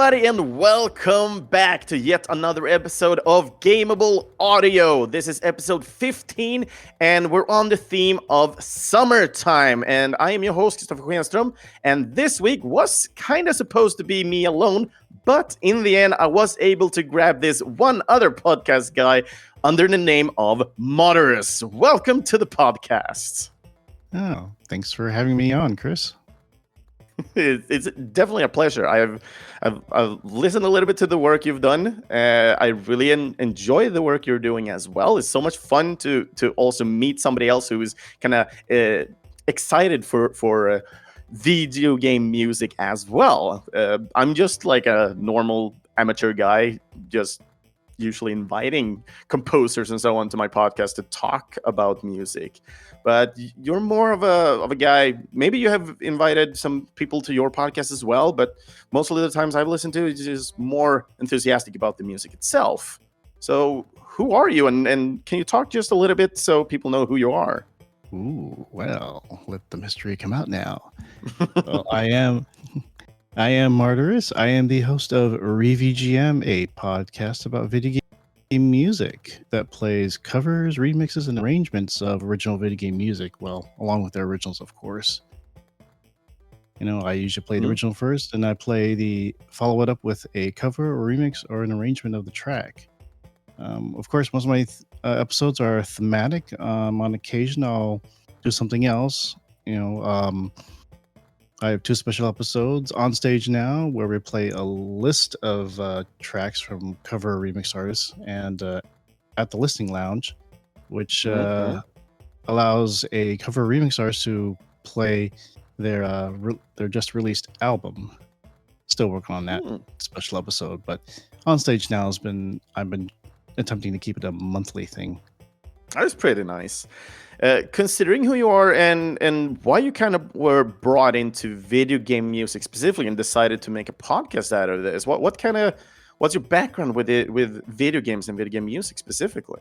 everybody, and welcome back to yet another episode of Gameable Audio. This is episode 15, and we're on the theme of summertime. And I am your host, Kristoffer Schenström, and this week was kind of supposed to be me alone, but in the end, I was able to grab this one other podcast guy under the name of Martyrus. Welcome to the podcast. Oh, thanks for having me on, Chris. It's definitely a pleasure. I've listened a little bit to the work you've done. I really enjoy the work you're doing as well. It's so much fun to also meet somebody else who is kind of excited for video game music as well. I'm just like a normal amateur guy, just usually inviting composers and so on to my podcast to talk about music. But you're more of a guy. Maybe you have invited some people to your podcast as well, but most of the times I've listened to it is more enthusiastic about the music itself. So who are you, and can you talk just a little bit so people know who you are? Ooh, well, let the mystery come out now. Well, I am Martyrus. I am the host of ReVGM, a podcast about video game music that plays covers, remixes, and arrangements of original video game music. Well, along with their originals, of course. You know, I usually play the original first, and I follow it up with a cover or remix or an arrangement of the track. Of course, most of my episodes are thematic. On occasion, I'll do something else. I have 2 special episodes on stage now where we play a list of tracks from cover remix artists, and at the Listening Lounge, which allows a cover remix artist to play their just released album. Still working on that special episode, but on stage now I've been attempting to keep it a monthly thing. That's pretty nice. Considering who you are and why you kind of were brought into video game music specifically and decided to make a podcast out of this, what's your background with video games and video game music specifically?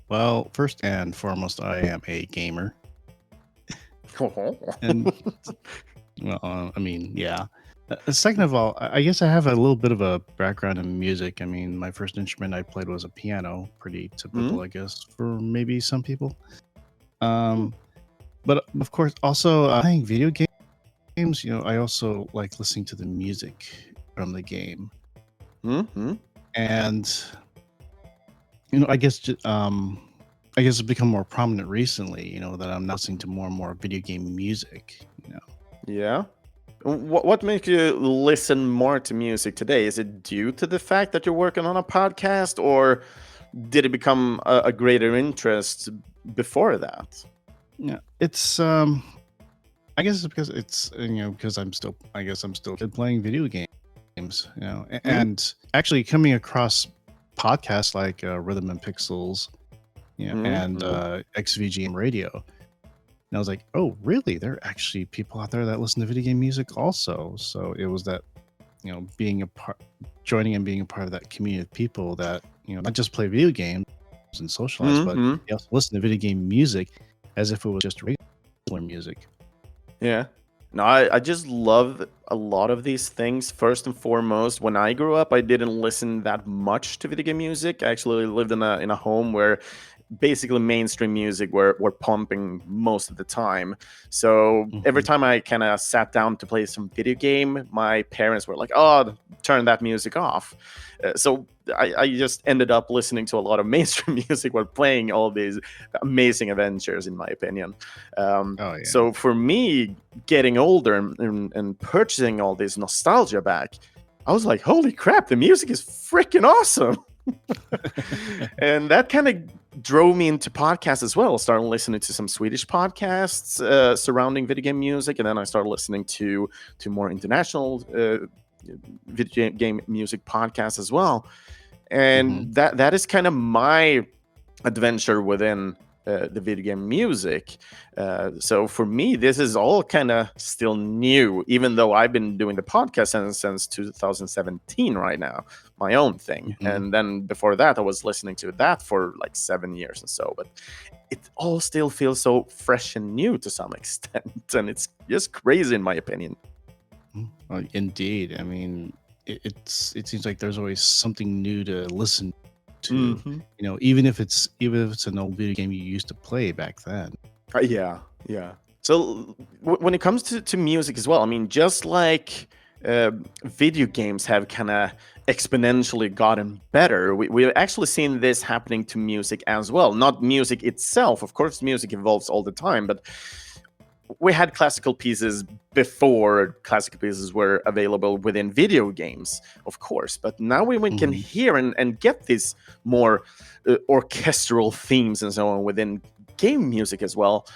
Well, first and foremost, I am a gamer. And yeah. Second of all, I guess I have a little bit of a background in music. I mean, my first instrument I played was a piano, pretty typical, I guess, for maybe some people. But of course, also playing video games, I also like listening to the music from the game. And, I guess it's become more prominent recently, that I'm listening to more and more video game music, Yeah. What makes you listen more to music today? Is it due to the fact that you're working on a podcast, or did it become a greater interest before that? Yeah, it's I guess it's because it's because I'm still playing video games, and actually coming across podcasts like Rhythm and Pixels, and ReVGM Radio. And I was like, oh, really? There are actually people out there that listen to video game music also. So it was that, joining and being a part of that community of people that, not just play video games and socialize, but they also listen to video game music as if it was just regular music. Yeah. No, I just love a lot of these things. First and foremost, when I grew up, I didn't listen that much to video game music. I actually lived in a home where basically mainstream music were pumping most of the time. So every time I kind of sat down to play some video game, my parents were like, oh, turn that music off. So I just ended up listening to a lot of mainstream music while playing all these amazing adventures, in my opinion. So for me, getting older and purchasing all this nostalgia back, I was like, holy crap, the music is freaking awesome. And that kind of drove me into podcasts as well. I started listening to some Swedish podcasts surrounding video game music, and then I started listening to more international video game music podcasts as well. And that is kind of my adventure within the video game music. So for me, this is all kind of still new, even though I've been doing the podcast since 2017 right now, my own thing. And then before that, I was listening to that for like 7 years or so. But it all still feels so fresh and new to some extent. And it's just crazy in my opinion. Indeed. I mean, it seems like there's always something new to listen to. Hmm. Even if it's an old video game you used to play back then. Yeah, yeah. So when it comes to music as well, I mean, just like uh, video games have kind of exponentially gotten better, we've actually seen this happening to music as well. Not music itself, of course, music evolves all the time, but we had classical pieces before classical pieces were available within video games, of course. But now we can Hmm. hear and get these more orchestral themes and so on within game music as well.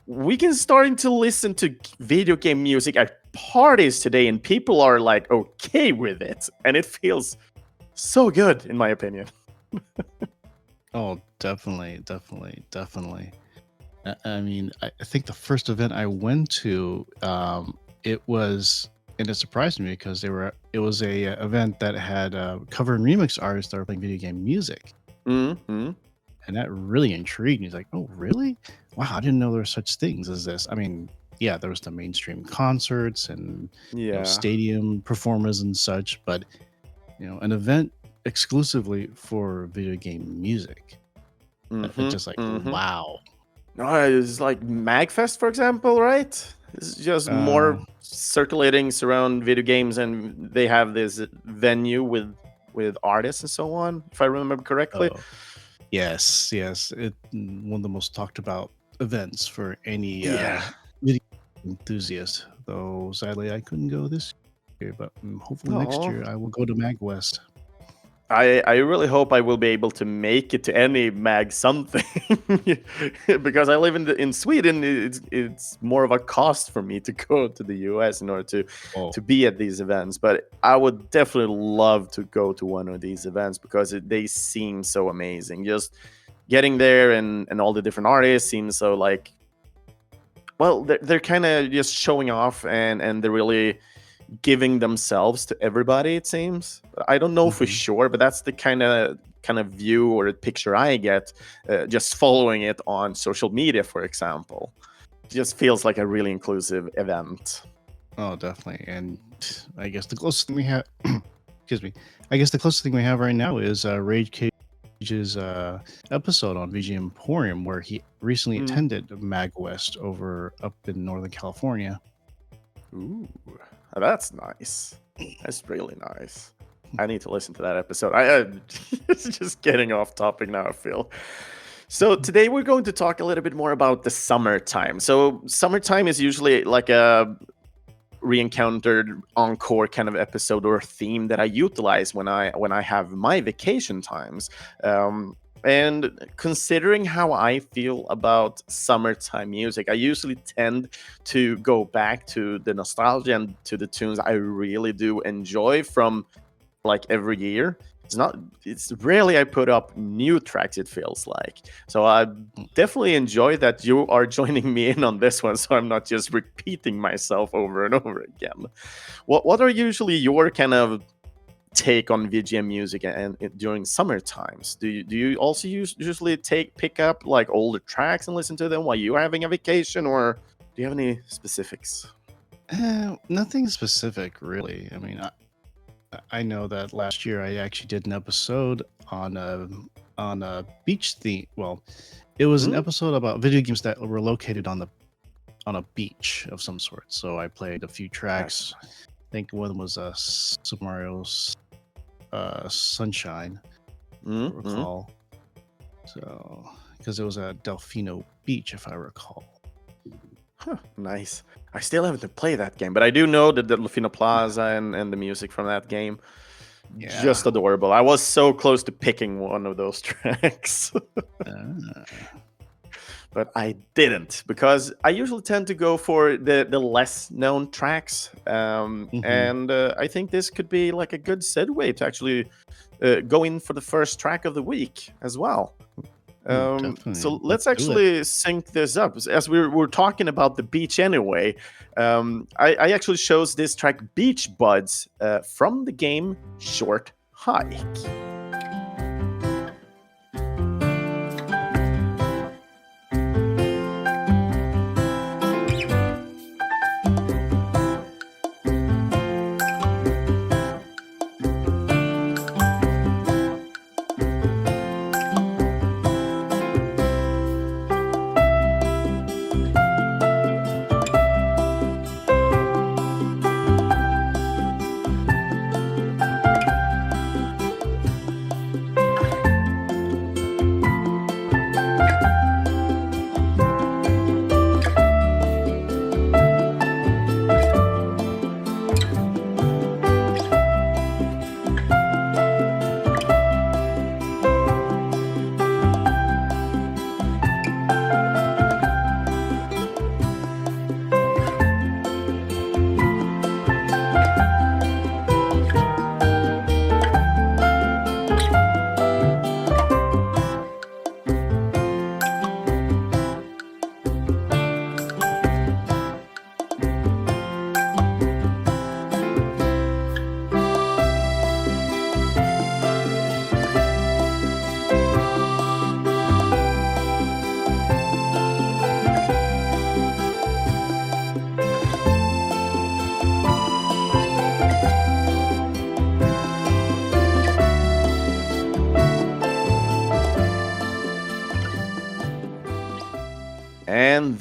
We can starting to listen to video game music at parties today, and people are like okay with it, and it feels so good, in my opinion. Oh, definitely, definitely, definitely. I mean, I think the first event I went to, it was, and it surprised me because it was a event that had cover and remix artists that were playing video game music, Hmm. and that really intrigued me. It's like, oh, really? Wow, I didn't know there were such things as this. I mean, yeah, there was the mainstream concerts and Yeah. stadium performers and such, but an event exclusively for video game music. It's Hmm. just like, Hmm. wow. No, it's like Magfest, for example, right? It's just Uh, more circulating around video games, and they have this venue with artists and so on, if I remember correctly. oh, yes, yes. One of the most talked about events for any Yeah. video enthusiast. Though sadly, I couldn't go this year, but hopefully next Oh, year I will go to MagWest. I really hope I will be able to make it to any mag something because I live in Sweden. It's more of a cost for me to go to the US in order Oh, to be at these events. But I would definitely love to go to one of these events because they seem so amazing. Just getting there and all the different artists seem so like, well, they're kind of just showing off, and they're really giving themselves to everybody, it seems. I don't know for hmm. sure, but that's the kind of view or picture I get, just following it on social media, for example. It just feels like a really inclusive event. Oh, definitely. And I guess the closest thing we have, excuse me, I guess the closest thing we have right now is Rage Cage's episode on VGM Emporium, where he recently Mm. attended MagWest over up in Northern California. Ooh, that's nice. That's really nice. I need to listen to that episode. I it's just getting off topic now, I feel. So today we're going to talk a little bit more about the summertime. So summertime is usually like a re-encountered encore kind of episode or theme that I utilize when I have my vacation times. And considering how I feel about summertime music, I usually tend to go back to the nostalgia and to the tunes I really do enjoy from like every year. It's rarely I put up new tracks, it feels like. So I definitely enjoy that you are joining me in on this one, so I'm not just repeating myself over and over again. What are usually your kind of take on VGM music and during summer times? Do you also usually pick up like older tracks and listen to them while you are having a vacation, or do you have any specifics? Nothing specific, really. I mean, I know that last year I actually did an episode on a beach theme. Well, it was an Mm, episode about video games that were located on a beach of some sort. So I played a few that's tracks. I think one was Super Mario's Sunshine, if I mm. recall. So because it was at Delfino Beach, if I recall. Huh, nice. I still haven't played that game, but I do know the Delfino Plaza and the music from that game. Yeah. Just adorable. I was so close to picking one of those tracks, Ah. but I didn't because I usually tend to go for the less known tracks. Mhm. And I think this could be like a good segue to actually go in for the first track of the week as well. Oh, So definitely. let's Let's do it. actually sync this up. As we're talking about the beach anyway, I actually chose this track Beach Buds from the game Short Hike.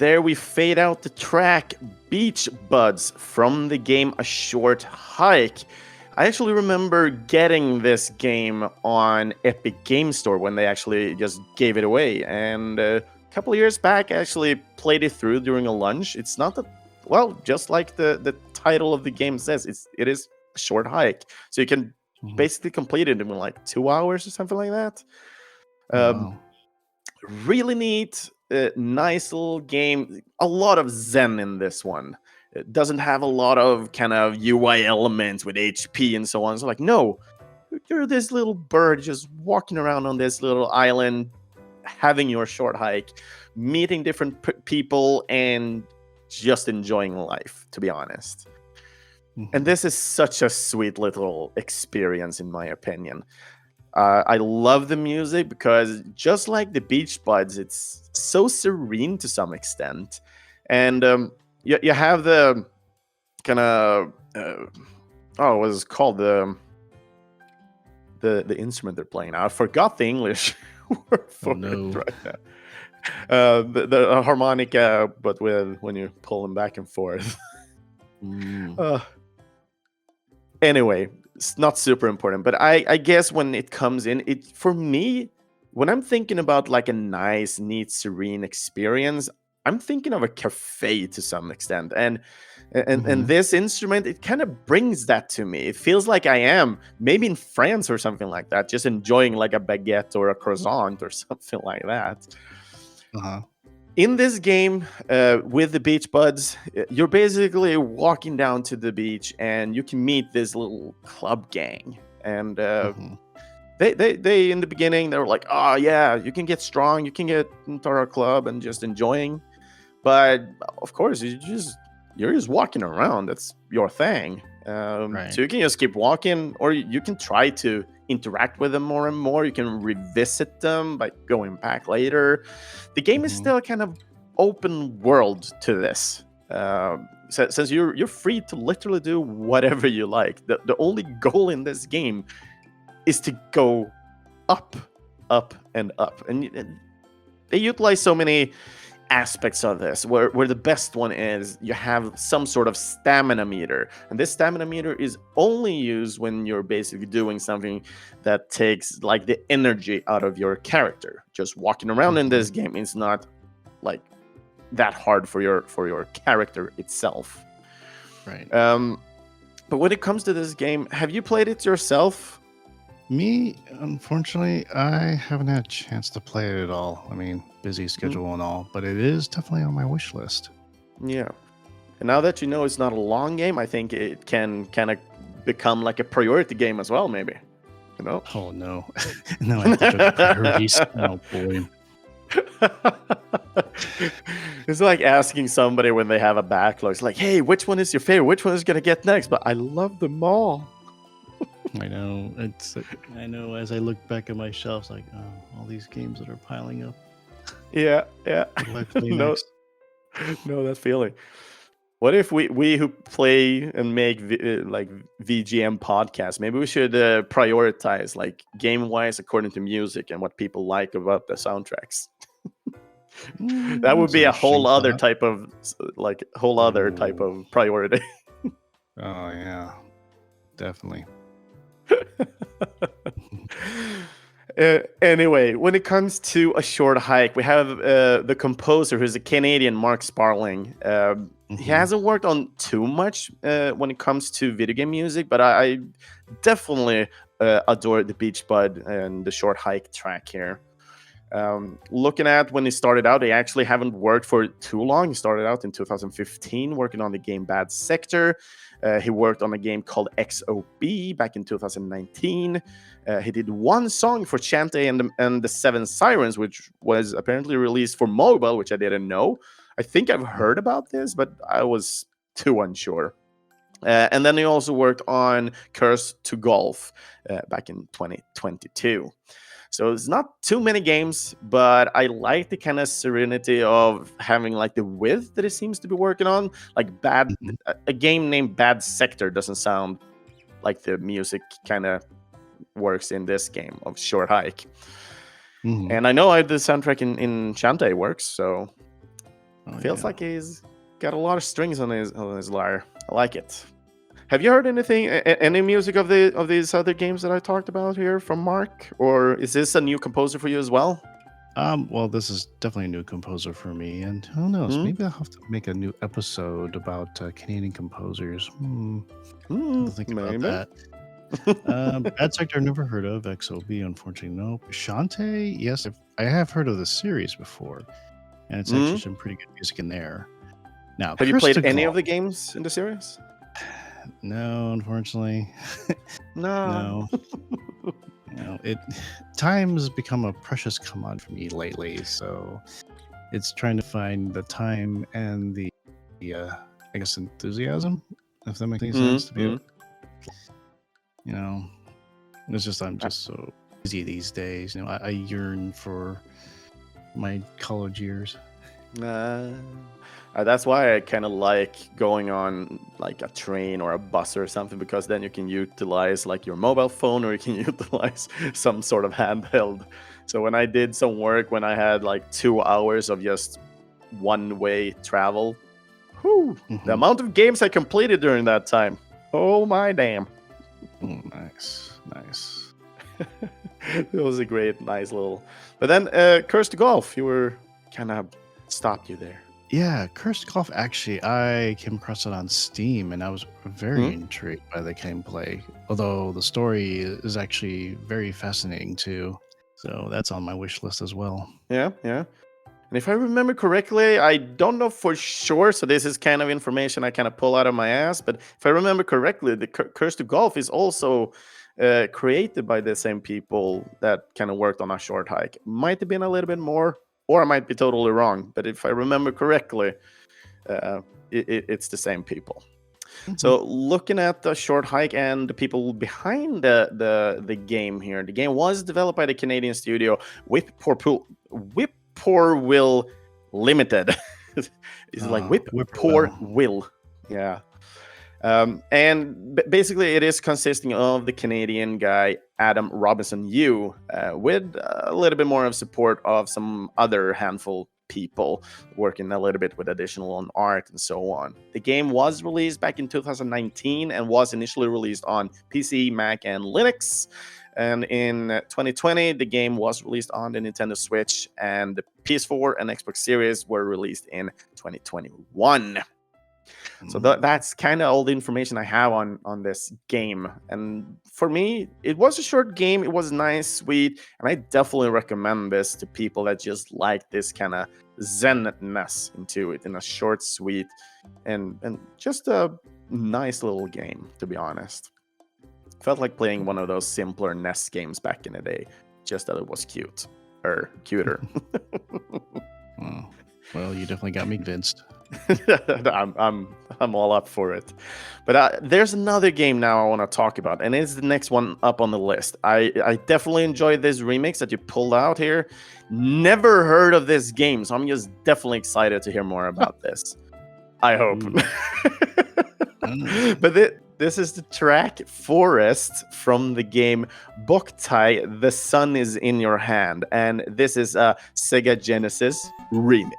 there we fade out the track Beach Buds from the game A Short Hike. I actually remember getting this game on Epic Game Store when they actually just gave it away. And a couple of years back, I actually played it through during a lunch. It's not that, well, just like the title of the game says, it is a short hike. So you can basically complete it in like 2 hours or something like that. Wow. Really neat, nice little game. A lot of zen in this one. It doesn't have a lot of kind of UI elements with HP and so on. So like, no, you're this little bird just walking around on this little island, having your short hike, meeting different people, and just enjoying life, to be honest. And this is such a sweet little experience, in my opinion. I love the music because just like the Beach Buds, it's so serene to some extent. And you have the kind of, what is it called? The instrument they're playing. I forgot the English word for it right now. The harmonica, but when you pull them back and forth. Anyway, it's not super important, but I guess when it comes in, it for me, when I'm thinking about like a nice, neat, serene experience, I'm thinking of a cafe to some extent, and this instrument, it kind of brings that to me. It feels like I am maybe in France or something like that, just enjoying like a baguette or a croissant or something like that. In this game, with the Beach Buds, you're basically walking down to the beach and you can meet this little club gang. And they in the beginning, they were like, oh yeah, you can get strong, you can get into our club and just enjoying. But of course, you're just walking around. That's your thing. So you can just keep walking, or you can try to interact with them more and more. You can revisit them by going back later. The game is still kind of open world to this. Since you're free to literally do whatever you like. The only goal in this game is to go up, up, and up. And they utilize so many aspects of this, where the best one is you have some sort of stamina meter, and this stamina meter is only used when you're basically doing something that takes like the energy out of your character. Just walking around in this game is not like that hard for your character itself, right? But when it comes to this game, have you played it yourself? Me, unfortunately, I haven't had a chance to play it at all. I mean, busy schedule and all, but it is definitely on my wish list. Yeah. And now that you know it's not a long game, I think it can kind of become like a priority game as well, maybe. You know? Oh, no. No, I have to judge priorities. Oh, boy. It's like asking somebody when they have a backlog. It's like, hey, which one is your favorite? Which one is going to get next? But I love them all. I know. I know. As I look back at my shelves, like, oh, all these games that are piling up. Yeah. No, that feeling. What if we who play and make like VGM podcasts, maybe we should prioritize like game-wise according to music and what people like about the soundtracks. That would be a whole other type of priority. Oh yeah, definitely. Anyway, when it comes to A Short Hike, we have the composer, who's a Canadian, Mark Sparling. He hasn't worked on too much when it comes to video game music, but I definitely adore the Beach Bud and the Short Hike track here. Looking at when he started out, he actually haven't worked for too long. He started out in 2015 working on the game Bad Sector. He worked on a game called XOB back in 2019. He did one song for Shantae and the Seven Sirens, which was apparently released for mobile, which I didn't know. I think I've heard about this, but I was too unsure. And then he also worked on Curse to Golf back in 2022. So it's not too many games, but I like the kind of serenity of having like the width that it seems to be working on. Like a game named Bad Sector doesn't sound like the music kind of works in this game of Short Hike. And I know the soundtrack in Shantae works, so Oh Feels yeah. like he's got a lot of strings on his lyre. I like it. Have you heard anything, any music of these other games that I talked about here from Mark, or is this a new composer for you as well? Well, this is definitely a new composer for me, and who knows? Hmm? Maybe I'll have to make a new episode about Canadian composers. Hmm, I'll think about maybe. that. Bad Sector, never heard of. XOB, unfortunately, nope. Shantae, yes, I have heard of the series before, and it's actually Hmm? some pretty good music in there. Now, Have you Curse played to any Golf. of the games in the series? No, unfortunately, No. no. It time has become a precious commodity for me lately, so it's trying to find the time and the I guess enthusiasm, if that makes any sense, to be able, Mm-hmm. you know, it's just I'm just so busy these days. I yearn for my college years. Uh, that's why I kind of like going on like a train or a bus or something, because then you can utilize like your mobile phone, or you can utilize some sort of handheld. So when I did some work, when I had like 2 hours of just one way travel, whew, the Hmm. amount of games I completed during that time. Oh my damn. Oh, nice, nice. It was a great, nice little. But then, Curse to Golf, you were kind of stopped you there. Yeah, Cursed Golf. Actually, I came across it on Steam, and I was very Hmm? intrigued by the gameplay. Although the story is actually very fascinating too, so that's on my wish list as well. Yeah, yeah. And if I remember correctly, I don't know for sure, so this is kind of information I kind of pull out of my ass, but if I remember correctly, the Curse to Golf is also created by the same people that kind of worked on A Short Hike. Might have been a little bit more, or I might be totally wrong, but if I remember correctly, uh, it's the same people. Hmm. So looking at the Short Hike and the people behind the game here, the game was developed by the Canadian studio Whippoorwill Limited. It's like Whippoorwill. Whippoorwill. Yeah. And basically, it is consisting of the Canadian guy Adam Robinson Yu, with a little bit more of support of some other handful people working a little bit with additional on art and so on. The game was released back in 2019 and was initially released on PC, Mac, and Linux. And in 2020, the game was released on the Nintendo Switch, and the PS4 and Xbox Series were released in 2021. So that's kind of all the information I have on this game. And for me, it was a short game. It was nice, sweet, and I definitely recommend this to people that just like this kind of zenness into it in a short, sweet, and just a nice little game. To be honest, felt like playing one of those simpler NES games back in the day. Just that it was cute or cuter. Oh, well, you definitely got me convinced. I'm all up for it. But there's another game now I want to talk about, and it's the next one up on the list. I definitely enjoyed this remix that you pulled out here. Never heard of this game, so I'm just definitely excited to hear more about this. I hope. Ooh. But this is the track Forest from the game Boktai, The Sun is in Your Hand, and this is a Sega Genesis remix.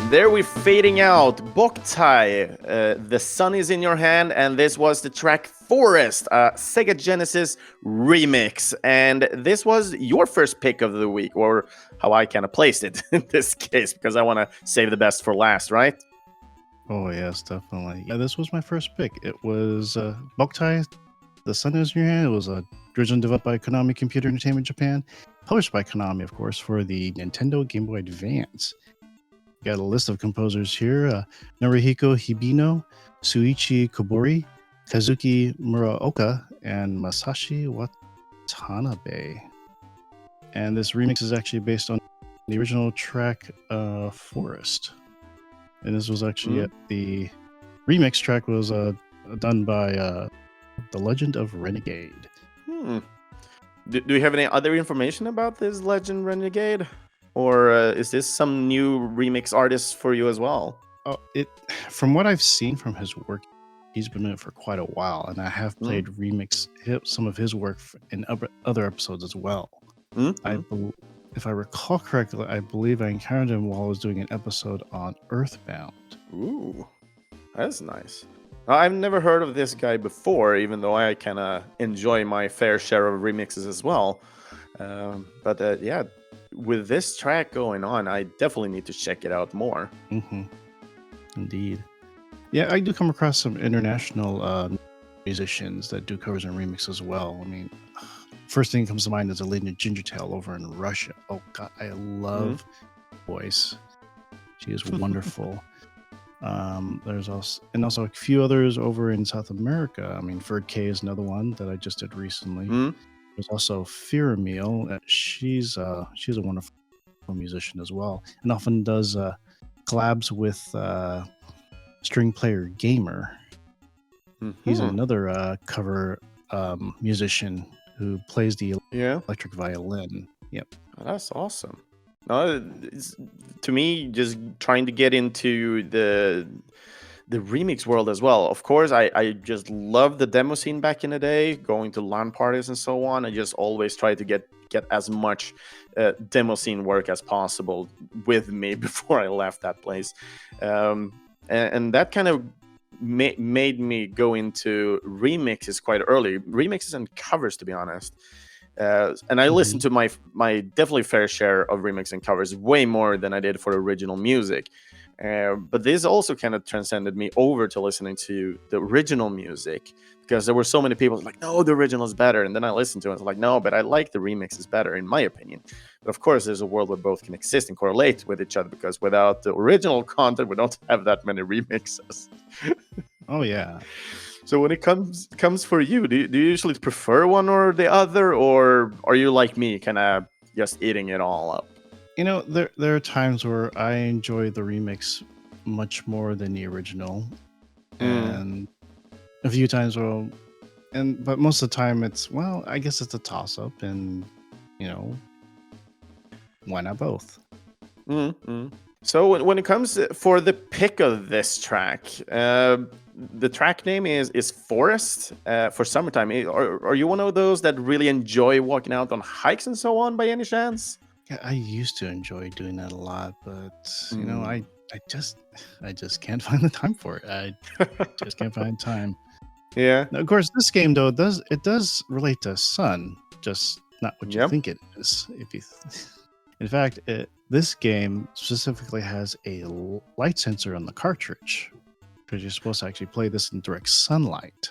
There we're fading out. Boktai, The Sun is in Your Hand, and this was the track Forest, a Sega Genesis remix. And this was your first pick of the week, or how I kind of placed it in this case, because I want to save the best for last, right? Oh, yes, definitely. Yeah, this was my first pick. It was Boktai, The Sun is in Your Hand. It was originally developed by Konami Computer Entertainment Japan, published by Konami, of course, for the Nintendo Game Boy Advance. Got a list of composers here: Norihiko Hibino, Suichi Kobori, Kazuki Muraoka, and Masashi Watanabe. And this remix is actually based on the original track Forest. And this was actually the remix track was done by The Legend of Renegade. Do you have any other information about this Legend Renegade? Or is this some new remix artist for you as well? Oh, from what I've seen from his work, he's been doing it for quite a while, and I have played some of his work in other episodes as well. If I recall correctly, I believe I encountered him while I was doing an episode on Earthbound. Ooh, that's nice. I've never heard of this guy before, even though I kind of enjoy my fair share of remixes as well. But yeah, with this track going on, I definitely need to check it out more. Mm-hmm. Indeed. Yeah, I do come across some international musicians that do covers and remixes as well. I mean, first thing that comes to mind is Elena Gingertail over in Russia. Oh God, I love her voice. She is wonderful. There's also a few others over in South America. I mean, Ferd K is another one that I just did recently. There's also Firamil. She's a wonderful musician as well, and often does collabs with String Player Gamer. He's another cover musician who plays the electric violin. Yep. Oh, that's awesome. To me, just trying to get into the remix world as well. Of course, I just love the demo scene back in the day, going to LAN parties and so on. I just always try to get as much demo scene work as possible with me before I left that place. And that kind of made me go into remixes quite early. Remixes and covers, to be honest. And I listened to my definitely fair share of remix and covers, way more than I did for original music. But this also kind of transcended me over to listening to the original music, because there were so many people like, no, the original is better. And then I listened to it, and I was like, no, but I like the remix is better, in my opinion. But of course, there's a world where both can exist and correlate with each other, because without the original content, we don't have that many remixes. Oh, yeah. So when it comes for you, do you usually prefer one or the other, or are you like me, kind of just eating it all up? You know, there are times where I enjoy the remix much more than the original, and a few times but most of the time it's, well, I guess it's a toss up, and why not both? So when it comes for the pick of this track, the track name is Forest for summertime. Are you one of those that really enjoy walking out on hikes and so on by any chance? Yeah, I used to enjoy doing that a lot, but I just can't find the time for it. I just can't find time. Yeah. Now, of course, this game though does relate to sun, just not what you think it is. In fact, this game specifically has a light sensor on the cartridge, because you're supposed to actually play this in direct sunlight.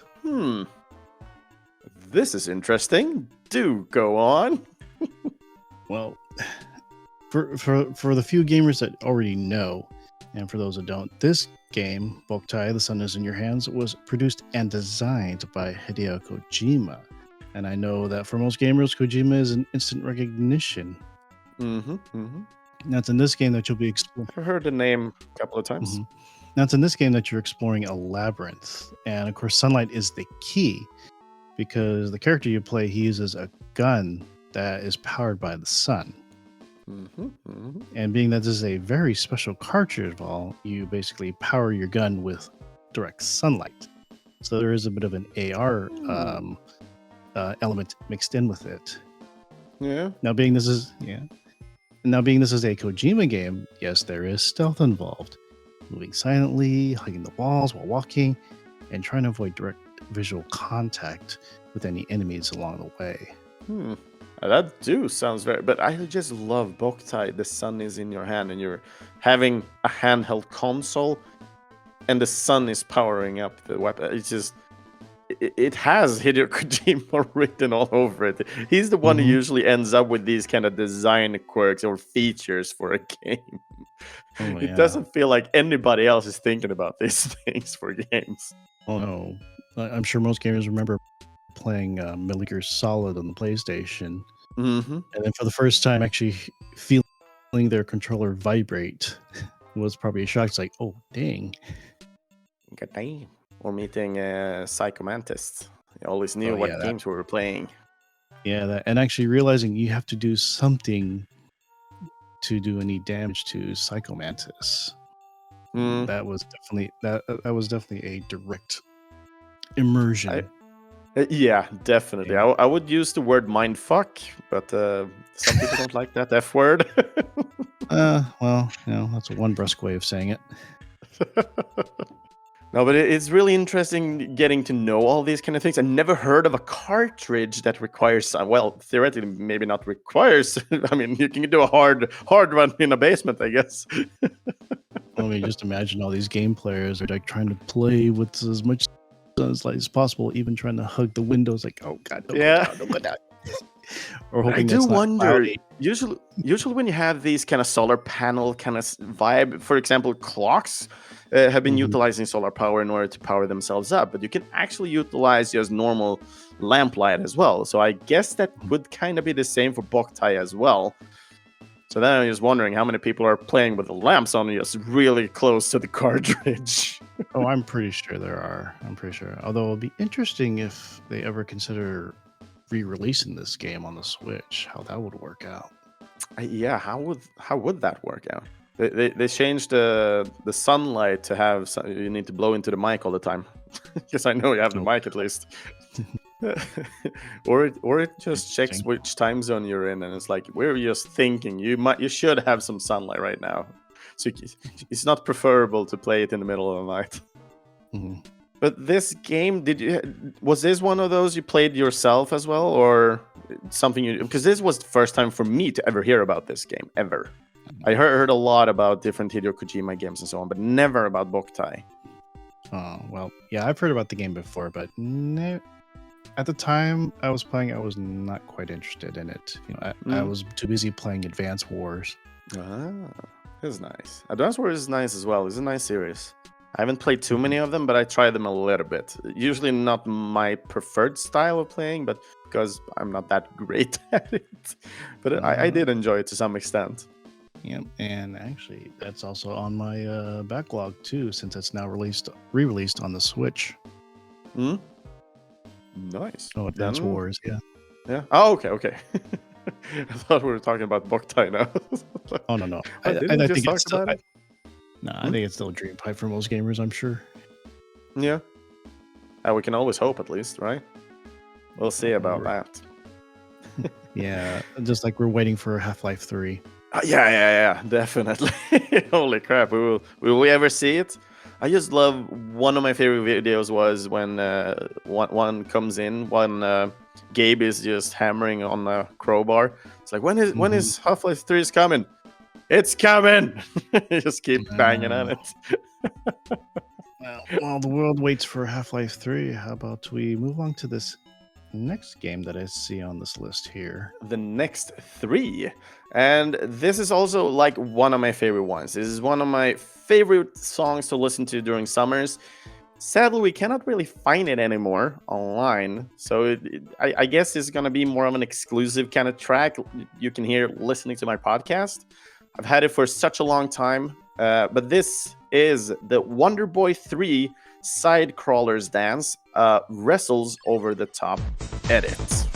This is interesting. Do go on. Well, for the few gamers that already know, and for those that don't, this game, Boktai, The Sun is in Your Hands, was produced and designed by Hideo Kojima. And I know that for most gamers, Kojima is an instant recognition. Now, it's in this game that you'll be exploring. I've heard the name a couple of times. Now, it's in this game that you're exploring a labyrinth. And of course, sunlight is the key, because the character you play, he uses a gun that is powered by the sun. And being that this is a very special cartridge ball, you basically power your gun with direct sunlight. So there is a bit of an AR element mixed in with it. Yeah. Now, being this is Now, being this is a Kojima game, yes, there is stealth involved. Moving silently, hugging the walls while walking, and trying to avoid direct visual contact with any enemies along the way. That do sounds very... But I just love Boktai. The sun is in your hand, and you're having a handheld console, and the sun is powering up the weapon. It's just... It has Hideo Kojima written all over it. He's the one who usually ends up with these kind of design quirks or features for a game. It doesn't feel like anybody else is thinking about these things for games. Oh no. I'm sure most gamers remember playing Metal Gear Solid on the PlayStation. And then for the first time actually feeling their controller vibrate was probably a shock. It's like, oh, dang. Good day. Or meeting Psychomantis. You always knew what games we were playing. Yeah, and actually realizing you have to do something to do any damage to Psychomantis. That was definitely a direct immersion. Yeah, definitely. Yeah. I would use the word mindfuck, but some people don't like that F word. Well, that's one brusque way of saying it. No, but it's really interesting getting to know all these kind of things. I never heard of a cartridge that requires, well, theoretically, maybe not requires. I mean, you can do a hard run in a basement, I guess. I mean, just imagine all these game players are like trying to play with as much sunlight as possible, even trying to hug the windows. Like, oh god, don't go down. Or hoping I do wonder. Cloudy. Usually, when you have these kind of solar panel kind of vibe, for example, clocks have been utilizing solar power in order to power themselves up, but you can actually utilize just normal lamplight as well. So I guess that would kind of be the same for Boktai as well. So then I'm just wondering how many people are playing with the lamps on just really close to the cartridge. Oh, I'm pretty sure there are. Although it'll be interesting if they ever consider re-releasing this game on the Switch, how that would work out. Yeah, how would that work out? They changed the sunlight to have you need to blow into the mic all the time. Because I know you have the mic at least. or it just checks which time zone you're in, and it's like, we're just thinking you should have some sunlight right now. So it's not preferable to play it in the middle of the night. But this game, was this one of those you played yourself as well, or something because this was the first time for me to ever hear about this game ever. I heard a lot about different Hideo Kojima games and so on, but never about Boktai. Oh, well, yeah, I've heard about the game before, but at the time I was playing, I was not quite interested in it. I was too busy playing Advance Wars. It's nice. Advance Wars is nice as well. It's a nice series. I haven't played too many of them, but I tried them a little bit. Usually not my preferred style of playing, but because I'm not that great at it. But I did enjoy it to some extent. Yeah, and actually, that's also on my backlog too, since it's now re-released on the Switch. Nice. Oh, Advance Wars, yeah. Yeah. Oh, okay. I thought we were talking about Boktai now. Oh no. I think it's still. I think it's still a dream pipe for most gamers, I'm sure. Yeah. We can always hope, at least, right? We'll see about that. Yeah, just like we're waiting for Half-Life 3. Yeah, definitely. Holy crap, will we ever see it? I just love, one of my favorite videos was when one comes in, when Gabe is just hammering on a crowbar. It's like, when is Half-Life 3 is coming? It's coming! Just keep banging on it. Well, while the world waits for Half-Life 3, how about we move on to this next game that I see on this list here? The next 3. And this is also like one of my favorite ones. This is one of my favorite songs to listen to during summers. Sadly, we cannot really find it anymore online. So I guess it's going to be more of an exclusive kind of track you can hear listening to my podcast. I've had it for such a long time. But this is the Wonder Boy 3 Side Crawlers Dance Wrestles Over the Top edit.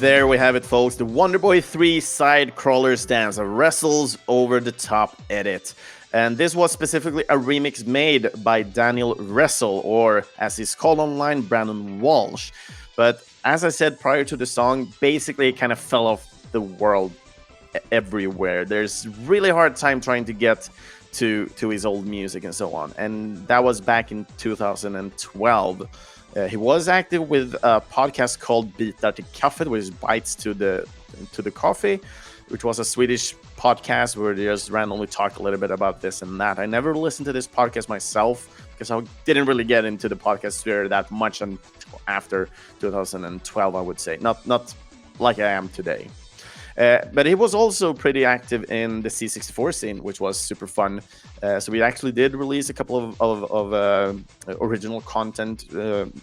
There we have it, folks. The Wonder Boy 3 Side Crawlers Dance, a wrestles over the top edit. And this was specifically a remix made by Daniel Wrestle, or as he's called online, Brandon Walsh. But as I said prior to the song, basically it kind of fell off the world everywhere. There's really hard time trying to get to his old music and so on. And that was back in 2012. He was active with a podcast called Bitar till Kaffet, which is bites to the coffee, which was a Swedish podcast where they just randomly talked a little bit about this and that. I never listened to this podcast myself because I didn't really get into the podcast sphere that much until after 2012, I would say. Not like I am today. But he was also pretty active in the C64 scene, which was super fun. So we actually did release a couple of original content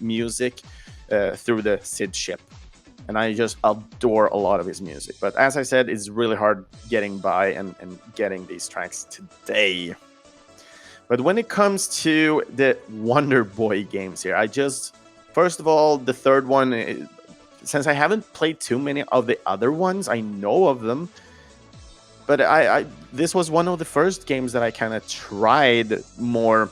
music through the SID ship. And I just adore a lot of his music. But as I said, it's really hard getting by and getting these tracks today. But when it comes to the Wonder Boy games here, first of all, the third one, since I haven't played too many of the other ones, I know of them. But this was one of the first games that I kind of tried more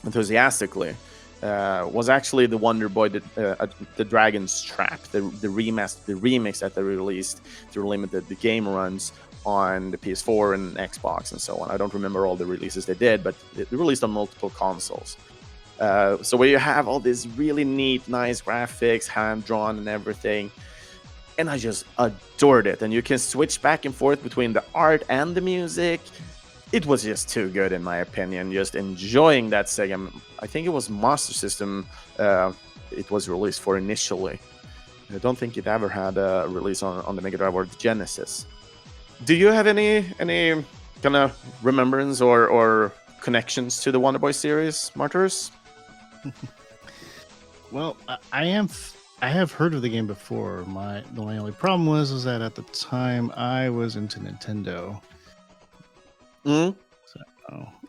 enthusiastically. Was actually the Wonder Boy, the Dragon's Trap, the remix that they released to limit the game runs on the PS4 and Xbox and so on. I don't remember all the releases they did, but they released on multiple consoles. So where you have all these really neat, nice graphics, hand-drawn and everything. And I just adored it. And you can switch back and forth between the art and the music. It was just too good, in my opinion. Just enjoying that Sega. I think it was Master System it was released for initially. I don't think it ever had a release on the Mega Drive or the Genesis. Do you have any kind of remembrance or connections to the Wonder Boy series, Martyrus? Well, I have heard of the game before. My only problem was that at the time I was into Nintendo. Mm-hmm. So,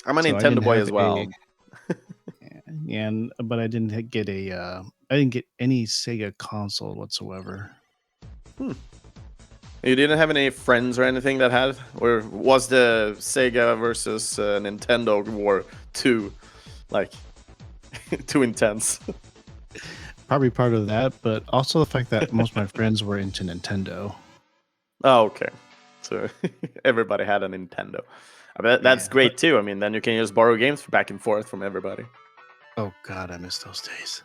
I'm a Nintendo boy as well. But I didn't get any Sega console whatsoever. You didn't have any friends or anything that had, or was the Sega versus Nintendo war too intense? Probably part of that, but also the fact that most of my friends were into Nintendo. Oh, okay. So everybody had a Nintendo. I bet that's great too. I mean, then you can just borrow games back and forth from everybody. Oh God, I miss those days.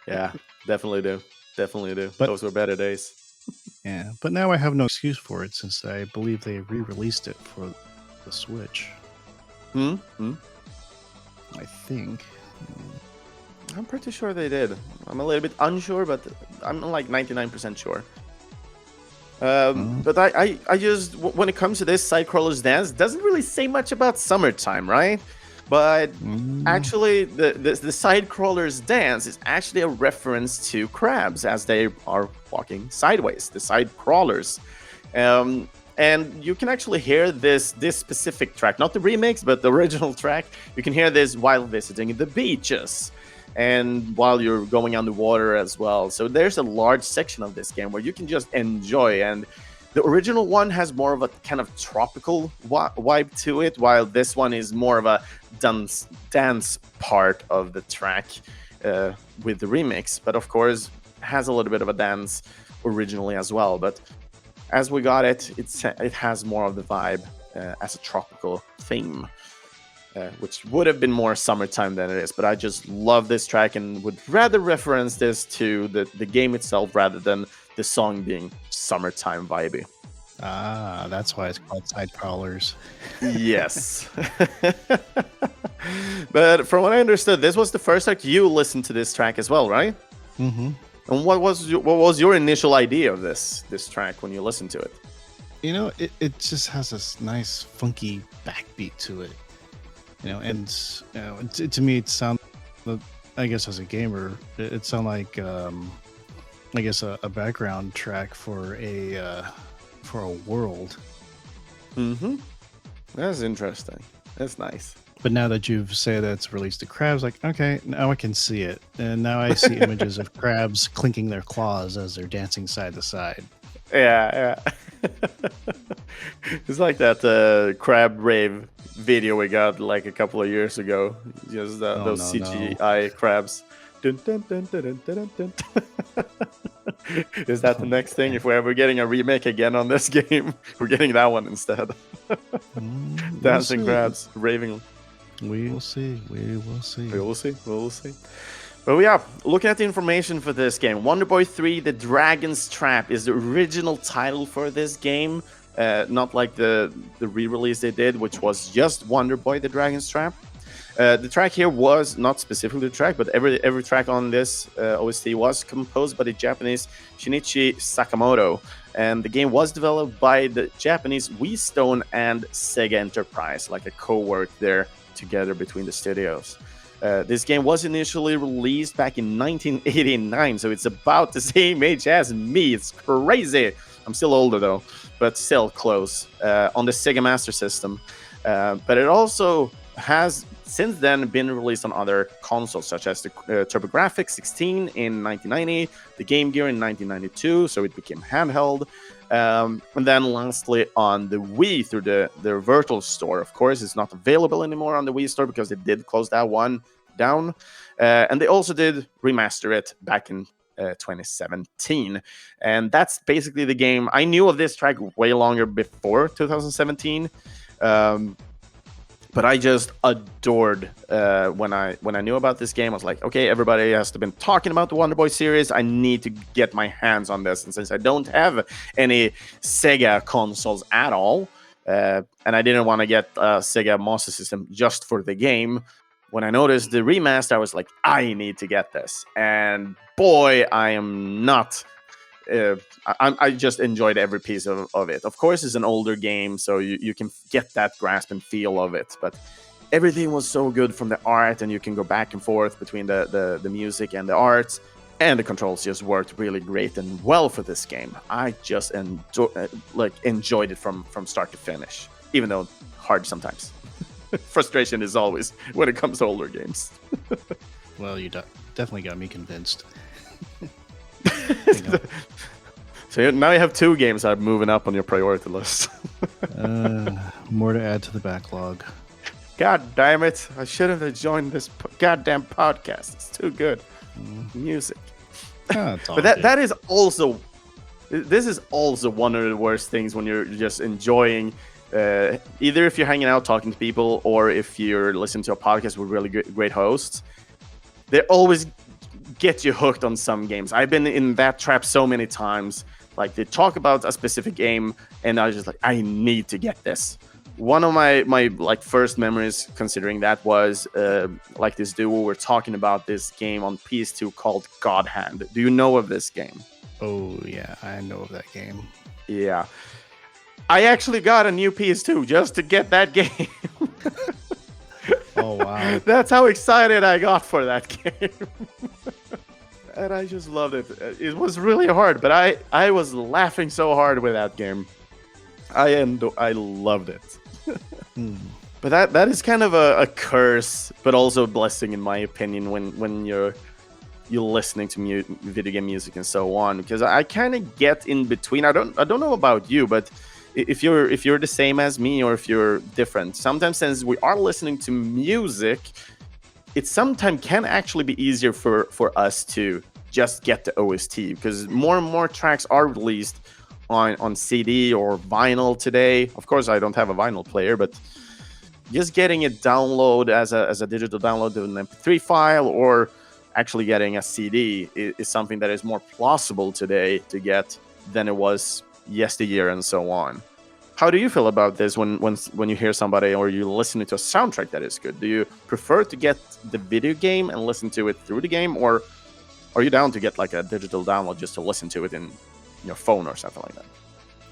Yeah, definitely do. But those were better days. Yeah, but now I have no excuse for it since I believe they re-released it for the Switch. I think. I'm pretty sure they did. I'm a little bit unsure, but I'm like 99% sure. But I just, when it comes to this Sidecrawler's Dance, doesn't really say much about summertime, right? But actually, the Sidecrawler's Dance is actually a reference to crabs as they are walking sideways, the Sidecrawlers. And you can actually hear this specific track, not the remix, but the original track. You can hear this while visiting the beaches and while you're going underwater as well. So there's a large section of this game where you can just enjoy. And the original one has more of a kind of tropical vibe to it, while this one is more of a dance part of the track with the remix. But of course, has a little bit of a dance originally as well. But as we got it has more of the vibe as a tropical theme. Which would have been more summertime than it is, but I just love this track and would rather reference this to the game itself rather than the song being summertime vibey. Ah, that's why it's called Sidecrawlers. Yes. But from what I understood, this was the first time you listened to this track as well, right? Mm-hmm. And what was your initial idea of this track when you listened to it? You know, it just has this nice funky backbeat to it. You know, and to me, it sounds, I guess, as a gamer, it sounds like, I guess, a background track for a world. Mm-hmm. That's interesting. That's nice. But now that you've said that it's released to crabs, like, okay, now I can see it. And now I see images of crabs clinking their claws as they're dancing side to side. Yeah, yeah. It's like that crab rave video we got like a couple of years ago. Just Oh, those no, CGI crabs. Dun, dun, dun, dun, dun, dun, dun, dun. Is that the Oh, next thing? man. If we're ever getting a remake again on this game, we're getting that one instead. We'll Dancing see. crabs, raving. We will see. We will see. We will see. We will see. But yeah, looking at the information for this game, Wonder Boy 3: The Dragon's Trap is the original title for this game, not like the re-release they did, which was just Wonder Boy: The Dragon's Trap. The track here was not specifically the track, but every track on this OST was composed by the Japanese Shinichi Sakamoto, and the game was developed by the Japanese Stone and Sega Enterprise, like a co-work there together between the studios. This game was initially released back in 1989, so it's about the same age as me. It's crazy. I'm still older though, but still close, on the Sega Master System. But it also has since then been released on other consoles, such as the TurboGrafx 16 in 1990, the Game Gear in 1992, so it became handheld. And then lastly on the Wii through the Virtual Store. Of course, it's not available anymore on the Wii Store because they did close that one down. And they also did remaster it back in 2017. And that's basically the game. I knew of this track way longer before 2017. But I just adored when I knew about this game. I was like, okay, everybody has been talking about the Wonder Boy series. I need to get my hands on this. And since I don't have any Sega consoles at all, and I didn't want to get a Sega Master System just for the game, when I noticed the remaster, I was like, I need to get this. And boy, I am not... I just enjoyed every piece of it. Of course, it's an older game, so you can get that grasp and feel of it. But everything was so good from the art, and you can go back and forth between the music and the art. And the controls just worked really great and well for this game. I just enjoyed it from start to finish, even though hard sometimes. Frustration is always when it comes to older games. Well, you definitely got me convinced. So now you have two games that are moving up on your priority list. More to add to the backlog. God damn it. I shouldn't have joined this goddamn podcast. It's too good. Music. But that is also... This is also one of the worst things when you're just enjoying... either if you're hanging out talking to people or if you're listening to a podcast with really great hosts. They always get you hooked on some games. I've been in that trap so many times. Like, they talk about a specific game, and I was just like, I need to get this. One of my like first memories considering that was like this duo were talking about this game on PS2 called God Hand. Do you know of this game? Oh yeah, I know of that game. Yeah. I actually got a new PS2 just to get that game. Oh wow. That's how excited I got for that game. And I just loved it. It was really hard, but I was laughing so hard with that game. I loved it. But that is kind of a curse, but also a blessing in my opinion when you're listening to video game music and so on. Because I kind of get in between. I don't know about you, but if you're the same as me or if you're different, sometimes since we are listening to music, it sometimes can actually be easier for us to just get the OST, because more and more tracks are released on CD or vinyl today. Of course, I don't have a vinyl player, but just getting it download as a digital download to an MP3 file or actually getting a CD is something that is more plausible today to get than it was yesteryear and so on. How do you feel about this when you hear somebody or you listen to a soundtrack that is good? Do you prefer to get the video game and listen to it through the game, or are you down to get like a digital download just to listen to it in your phone or something like that?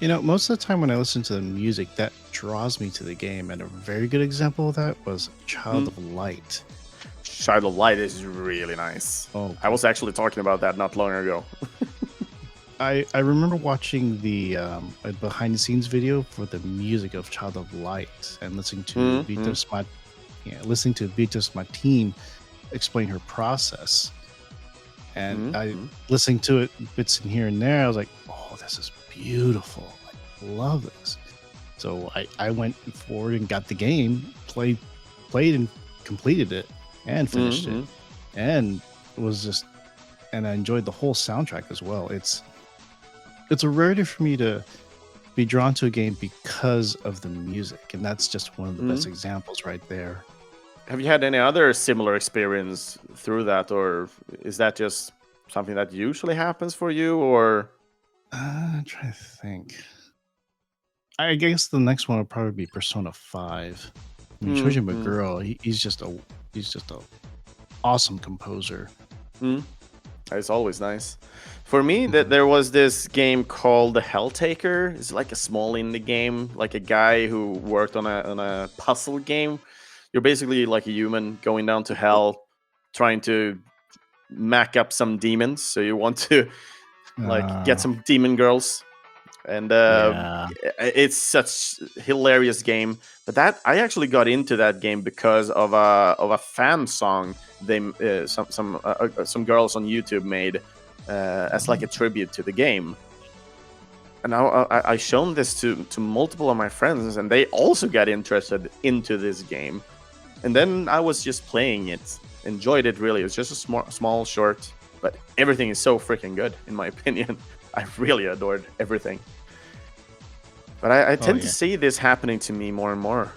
You know, most of the time when I listen to the music, that draws me to the game, and a very good example of that was Child of Light. Child of Light is really nice. Oh, I was actually talking about that not long ago. I remember watching the behind-the-scenes video for the music of Child of Light and listening to Vito's listening to Vitas, my team, explain her process, and I Mm-hmm. listening to it bits in here and there. I was like, oh, this is beautiful. I love this. So I went forward and got the game, played and completed it, and finished it, Mm-hmm. and was just and I enjoyed the whole soundtrack as well. It's a rarity for me to be drawn to a game because of the music, and that's just one of the best examples right there. Have you had any other similar experience through that, or is that just something that usually happens for you? Or I'm trying to think. I guess the next one would probably be Persona 5. I mean, Shoji mm-hmm. Meguro, he's just a awesome composer. It's always nice. For me, that Mhm. there was this game called The Helltaker. It's like a small indie game, like a guy who worked on a puzzle game. You're basically like a human going down to hell, trying to mac up some demons. So you want to like get Uh, some demon girls, and yeah. it's such hilarious game. But that I actually got into that game because of a fan song they some girls on YouTube made as like a tribute to the game. And I shown this to multiple of my friends, and they also got interested into this game. And then I was just playing it, enjoyed it really. It's just a small short, but everything is so freaking good in my opinion. I really adored everything. But I Oh tend to yeah. see this happening to me more and more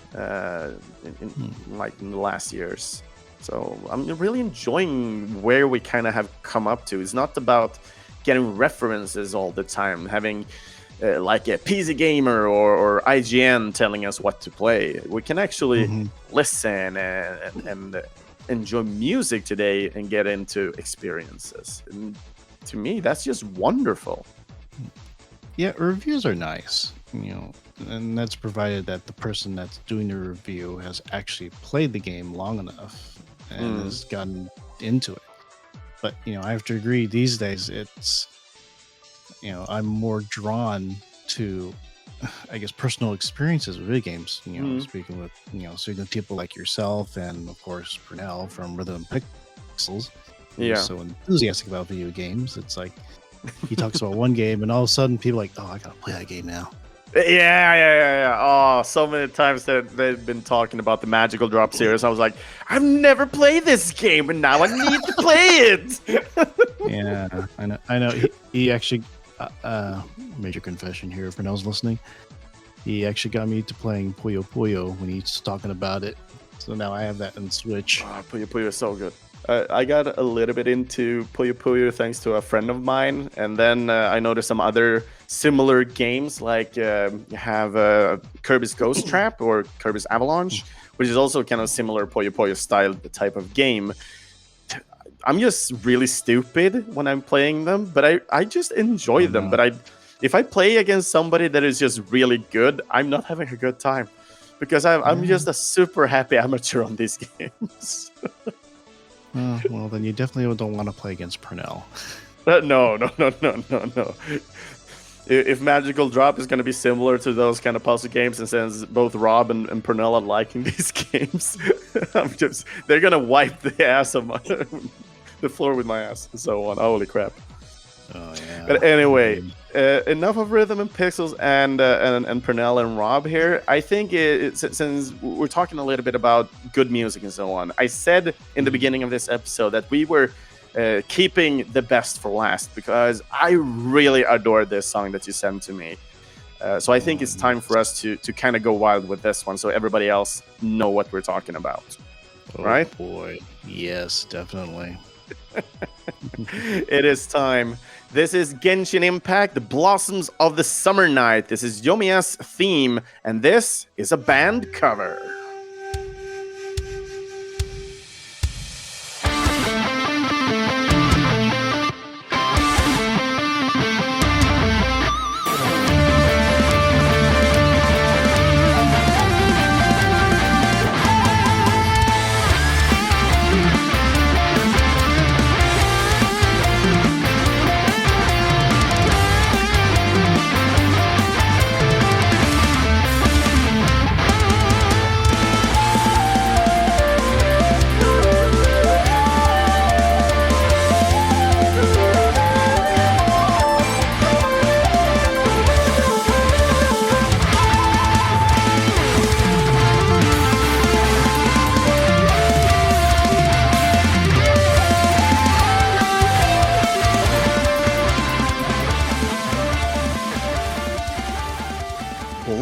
in the last years. So I'm really enjoying where we kind of have come up to. It's not about getting references all the time, having like a PC Gamer or IGN telling us what to play. We can actually Mhm. listen and enjoy music today and get into experiences. And to me, that's just wonderful. Yeah, reviews are nice, and that's provided that the person that's doing the review has actually played the game long enough and Mm. has gotten into it. But I have to agree, these days I'm more drawn to, I guess, personal experiences with video games. Speaking with people like yourself and of course Purnell from Rhythm and Pixels, who's Yeah. so enthusiastic about video games. It's like he talks about one game, and all of a sudden people are like, oh, I gotta play that game now. Yeah. Oh, so many times that they've been talking about the Magical Drop series. I was like, I've never played this game, and now I need to play it. Yeah, I know. He actually, major confession here if Purnell's listening. He actually got me to playing Puyo Puyo when he's talking about it. So now I have that in Switch. Oh, Puyo Puyo is so good. I got a little bit into Puyo Puyo thanks to a friend of mine, and then I noticed some other similar games like you have Kirby's Ghost Trap or Kirby's Avalanche, which is also kind of similar Puyo Puyo style type of game. I'm just really stupid when I'm playing them, but I just enjoy Oh, them. no. But if I play against somebody that is just really good, I'm not having a good time because I'm just a super happy amateur on these games. Well, then you definitely don't want to play against Purnell. No. If Magical Drop is going to be similar to those kind of puzzle games, and since both Rob and Purnell are liking these games, they're going to wipe the ass of the floor with my ass and so on. Holy crap. Oh yeah. But anyway, enough of Rhythm and Pixels and Purnell and Rob here. I think since we're talking a little bit about good music and so on, I said in the beginning of this episode that we were keeping the best for last because I really adored this song that you sent to me. So I think it's time for us to kind of go wild with this one so everybody else know what we're talking about. Oh, right? Boy. Yes, definitely. It is time. This is Genshin Impact, the Blossoms of the Summer Night. This is Yomiya's theme, and this is a band cover.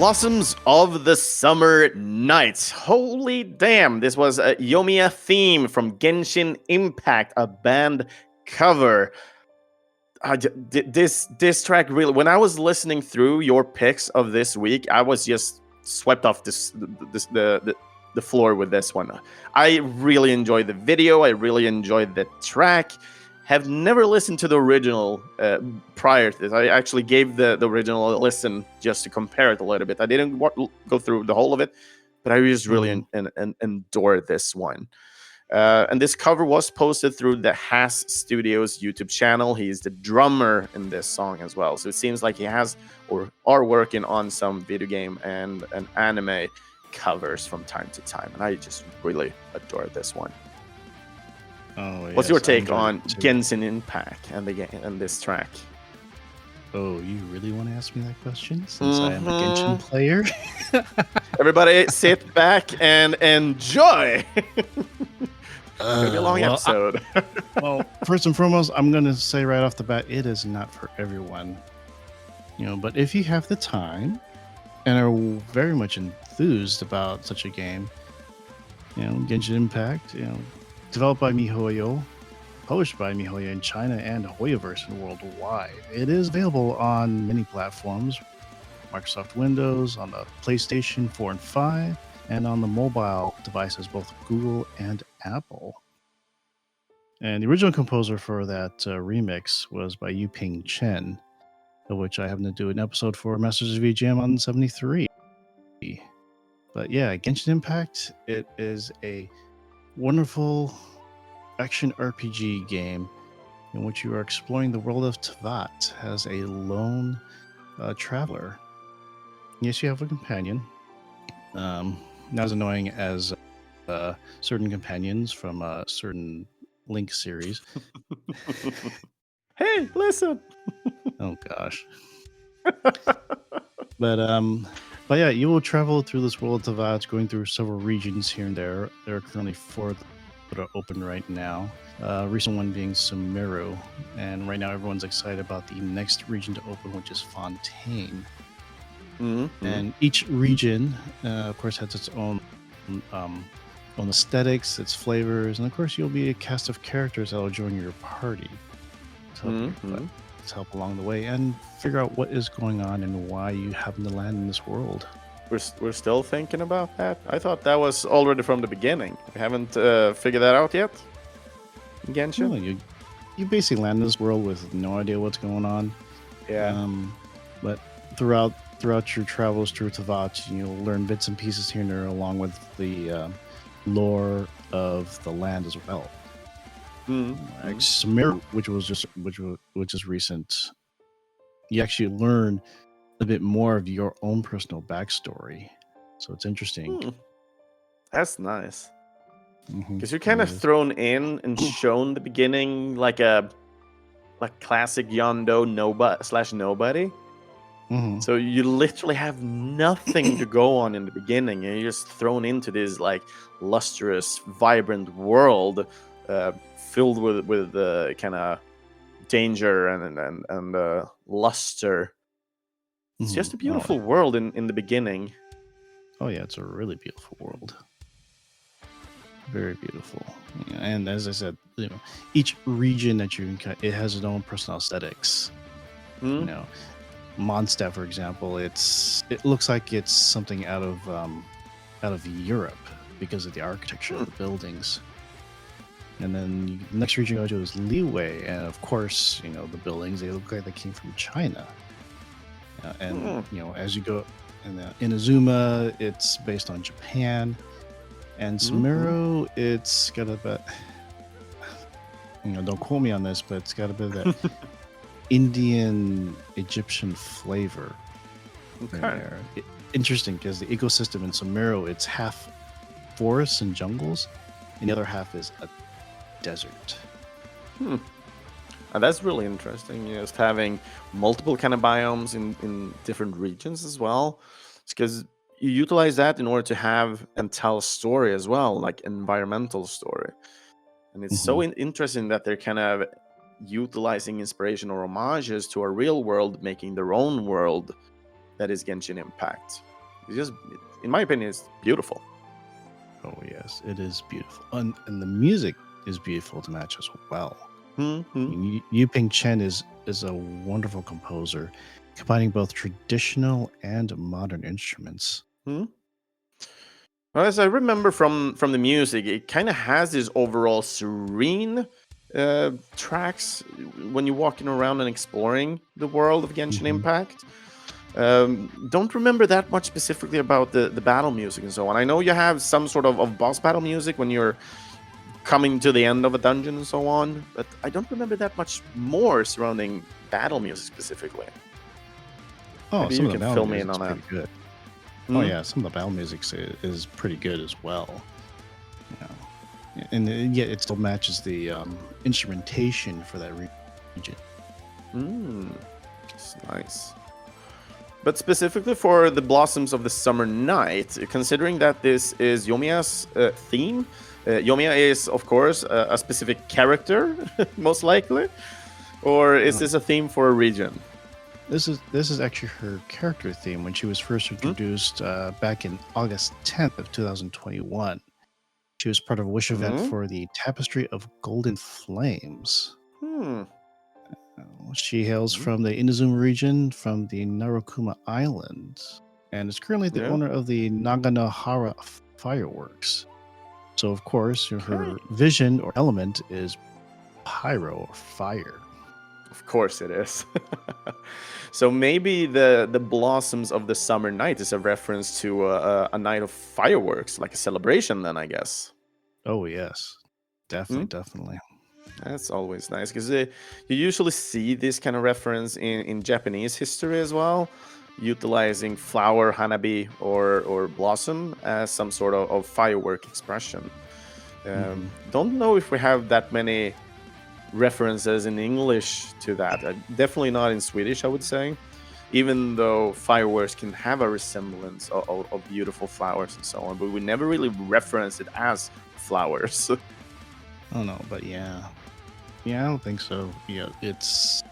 Blossoms of the Summer Nights. Holy damn, this was a Yomiya theme from Genshin Impact, a band cover. This track really, when I was listening through your picks of this week, I was just swept off the floor with this one. I really enjoyed the video. I really enjoyed the track. Have never listened to the original prior to this. I actually gave the original a listen just to compare it a little bit. I didn't go through the whole of it, but I just really adored this one. And this cover was posted through the Has Studios YouTube channel. He's the drummer in this song as well. So it seems like he has or are working on some video game and an anime covers from time to time. And I just really adore this one. Oh, what's your take on Genshin Impact and the game and this track? Oh, you really want to ask me that question since I am a Genshin player? Everybody sit back and enjoy. It's be a long episode. Well, first and foremost, I'm going to say right off the bat, it is not for everyone. But if you have the time and are very much enthused about such a game, Genshin Impact, developed by MiHoYo, published by MiHoYo in China and Hoyoverse worldwide. It is available on many platforms, Microsoft Windows, on the PlayStation 4 and 5, and on the mobile devices, both Google and Apple. And the original composer for that remix was by Yuping Chen, of which I happen to do an episode for Masters of VGM on 73. But yeah, Genshin Impact, it is a wonderful action RPG game in which you are exploring the world of Teyvat as a lone traveler. Yes, you have a companion. Not as annoying as certain companions from a certain Link series. Hey, listen. Oh gosh. But yeah, you will travel through this world of Teyvat, going through several regions here and there. There are currently 4 that are open right now. Recent one being Sumeru, and right now everyone's excited about the next region to open, which is Fontaine. And each region, of course, has its own aesthetics, its flavors, and of course, you'll be a cast of characters that will join your party to help along the way and figure out what is going on and why you happen to land in this world. We're still thinking about that? I thought that was already from the beginning. We haven't figured that out yet? Genshin? No, you basically land in this world with no idea what's going on. Yeah. But throughout your travels through Teyvat, you'll learn bits and pieces here and there along with the lore of the land as well. Sumeru, which is recent, you actually learn a bit more of your own personal backstory, so it's interesting. That's nice, because you're kind of thrown in and shown the beginning like classic Yondo nobody. So you literally have nothing to go on in the beginning, and you're just thrown into this like lustrous, vibrant world filled with kind of danger and luster. It's just a beautiful world in the beginning. Oh yeah, it's a really beautiful world. Very beautiful. And as I said, each region that you can, it has its own personal aesthetics. Mondstadt, for example, it looks like it's something out of Europe because of the architecture of the buildings. And then the next region you go to is Liyue, and of course, the buildings, they look like they came from China. As you go, and Inazuma, it's based on Japan, and Sumeru, it's got a bit, don't quote me on this, but it's got a bit of that Indian Egyptian flavor. There. Interesting, because the ecosystem in Sumeru, it's half forests and jungles, and the other half is a desert. That's really interesting. Just having multiple kind of biomes in different regions as well. It's because you utilize that in order to have and tell a story as well, like environmental story. And it's so interesting that they're kind of utilizing inspiration or homages to our real world, making their own world that is Genshin Impact. It's just, in my opinion, it's beautiful. Oh yes, it is beautiful, and the music is beautiful to match as well. I Hmm. mean, Yu Ping Chen is a wonderful composer, combining both traditional and modern instruments. Hmm. Well, as I remember from the music, it kind of has this overall serene tracks when you're walking around and exploring the world of Genshin Hmm. Impact. Don't remember that much specifically about the battle music and so on. I know you have some sort of boss battle music when you're coming to the end of a dungeon and so on, but I don't remember that much more surrounding battle music specifically. Oh, Maybe some you of the can battle fill me in music's on that. pretty good. Oh Hmm? yeah, some of the battle music is pretty good as well. You know, and yet it still matches the instrumentation for that region. Mm, it's nice. But specifically for the Blossoms of the Summer Night, considering that this is Yomiya's theme, Yomiya is, of course, a specific character, most likely, or is Uh, this a theme for a region? this is actually her character theme when she was first Hmm? introduced back in August 10th of 2021. She was part of a wish event Hmm? for the Tapestry of Golden Flames. Hmm. She hails Hmm. from the Inazuma region from the Narukuma Island and is currently the Yeah. owner of the Naganohara fireworks. So, of course, Okay. her vision or element is pyro or fire. Of course it is. So maybe the blossoms of the summer night is a reference to a night of fireworks, like a celebration. Then I guess. Oh, yes. Hmm? Definitely, definitely. That's always nice because you usually see this kind of reference in Japanese history as well, utilizing flower, hanabi, or blossom as some sort of firework expression. Hmm. Don't know if we have that many references in English to that. Definitely not in Swedish, I would say. Even though fireworks can have a resemblance of beautiful flowers and so on, but we never really reference it as flowers. I don't know, but yeah. Yeah, I don't think so. Yeah, it's.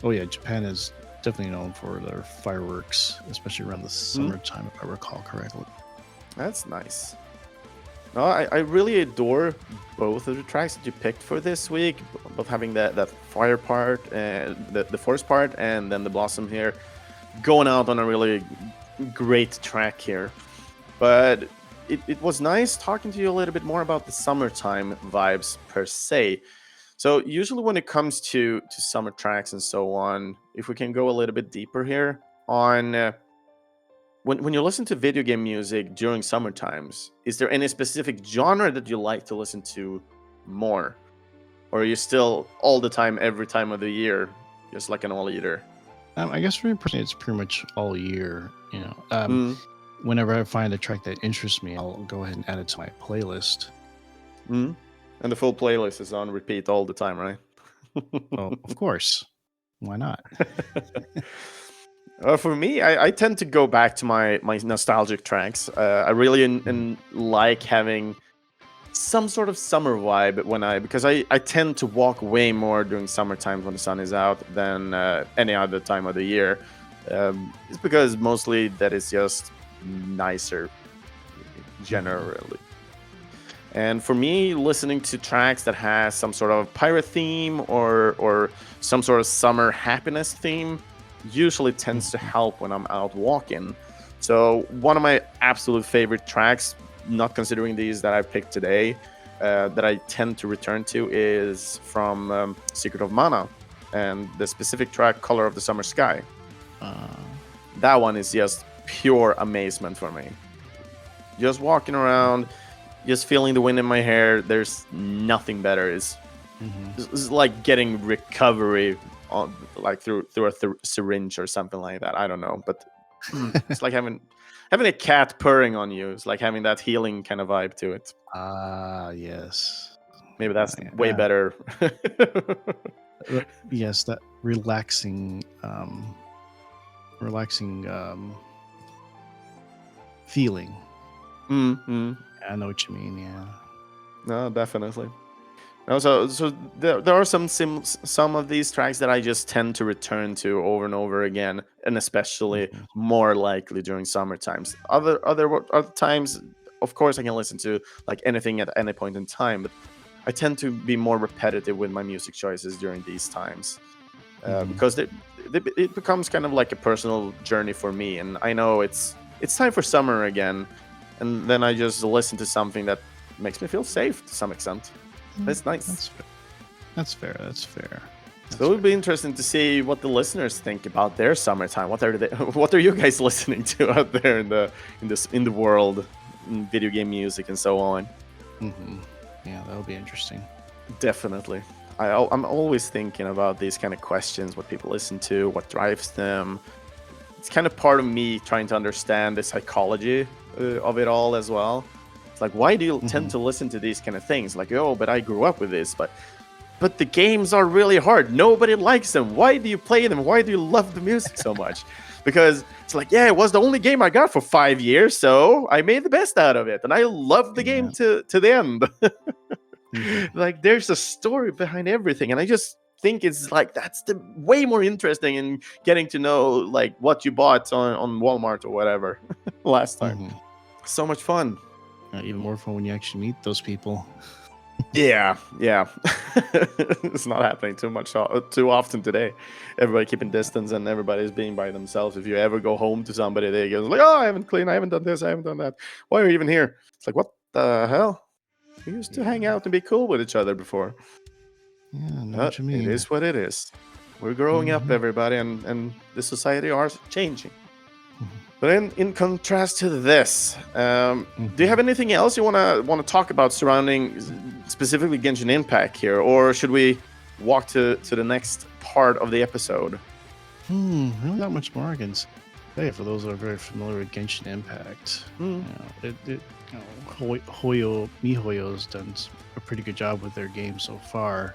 Oh, yeah, Japan is definitely known for their fireworks, especially around the Hmm? summertime, if I recall correctly. That's nice. No, I really adore both of the tracks that you picked for this week, both having that fire part, the forest part, and then the blossom here, going out on a really great track here. But it was nice talking to you a little bit more about the summertime vibes per se. So usually when it comes to summer tracks and so on, if we can go a little bit deeper here on when you listen to video game music during summer times, is there any specific genre that you like to listen to more? Or are you still all the time, every time of the year, just like an all eater? I guess for me personally, it's pretty much all year. Mm, Whenever I find a track that interests me, I'll go ahead and add it to my playlist. mm. And the full playlist is on repeat all the time, right? Well, of course, why not? For me, I tend to go back to my nostalgic tracks. I really like having some sort of summer vibe when because I tend to walk way more during summer times when the sun is out than any other time of the year. It's because mostly that is just nicer Mhm. generally. And for me, listening to tracks that has some sort of pirate theme or some sort of summer happiness theme usually tends to Mhm. help when I'm out walking. So one of my absolute favorite tracks, not considering these that I picked today, that I tend to return to is from Secret of Mana and the specific track "Color of the Summer Sky." Uh, That one is just pure amazement for me. Just walking around, just feeling the wind in my hair. There's nothing better. mhm. It's like getting recovery on like through a syringe or something like that. I don't know, but it's like having a cat purring on you. It's like having that healing kind of vibe to it. Ah, yes. Maybe that's Yeah, way better. yes, that relaxing feeling. Mm-hmm. I know what you mean. Yeah. No, definitely. No, so there are some of these tracks that I just tend to return to over and over again, and especially Mhm. more likely during summer times. Other times, of course, I can listen to like anything at any point in time, but I tend to be more repetitive with my music choices during these times, Mhm. because it becomes kind of like a personal journey for me, and I know it's time for summer again, and then I just listen to something that makes me feel safe to some extent. Mm, It's nice. That's fair. That's fair. That's fair. So That's it would be fair. interesting to see what the listeners think about their summertime. What are they, what are you guys listening to out there in the world, in video game music and so on? Hmm. Yeah, that'll be interesting. Definitely. I'm always thinking about these kind of questions: what people listen to, what drives them. It's kind of part of me trying to understand the psychology of it all as well. It's like, why do you tend Hmm. to listen to these kind of things? Like, oh, but I grew up with this, but the games are really hard. Nobody likes them. Why do you play them? Why do you love the music so much? Because it's like, yeah, it was the only game I got for 5 years, so I made the best out of it, and I love the game Yeah. to the end. Hmm. Like, there's a story behind everything, and I just think it's like that's the way more interesting in getting to know like what you bought on Walmart or whatever last time. Hmm. So much fun. Even more fun when you actually meet those people. Yeah, yeah. It's not happening too often today. Everybody keeping distance and everybody's being by themselves. If you ever go home to somebody, they go like, "Oh, I haven't cleaned, I haven't done this, I haven't done that. Why are you even here?" It's like, what the hell? We used to hang Yeah. out and be cool with each other before. Yeah, I know what But you it mean. is what it is. We're growing up, Hmm. everybody, and the society are changing. Hmm. But in contrast to this, do you Hmm. have anything else you wanna talk about surrounding specifically Genshin Impact here, or should we walk to the next part of the episode? Really not much more I can say for those that are very familiar with Genshin Impact. Mm, MiHoYo's done a pretty good job with their game so far.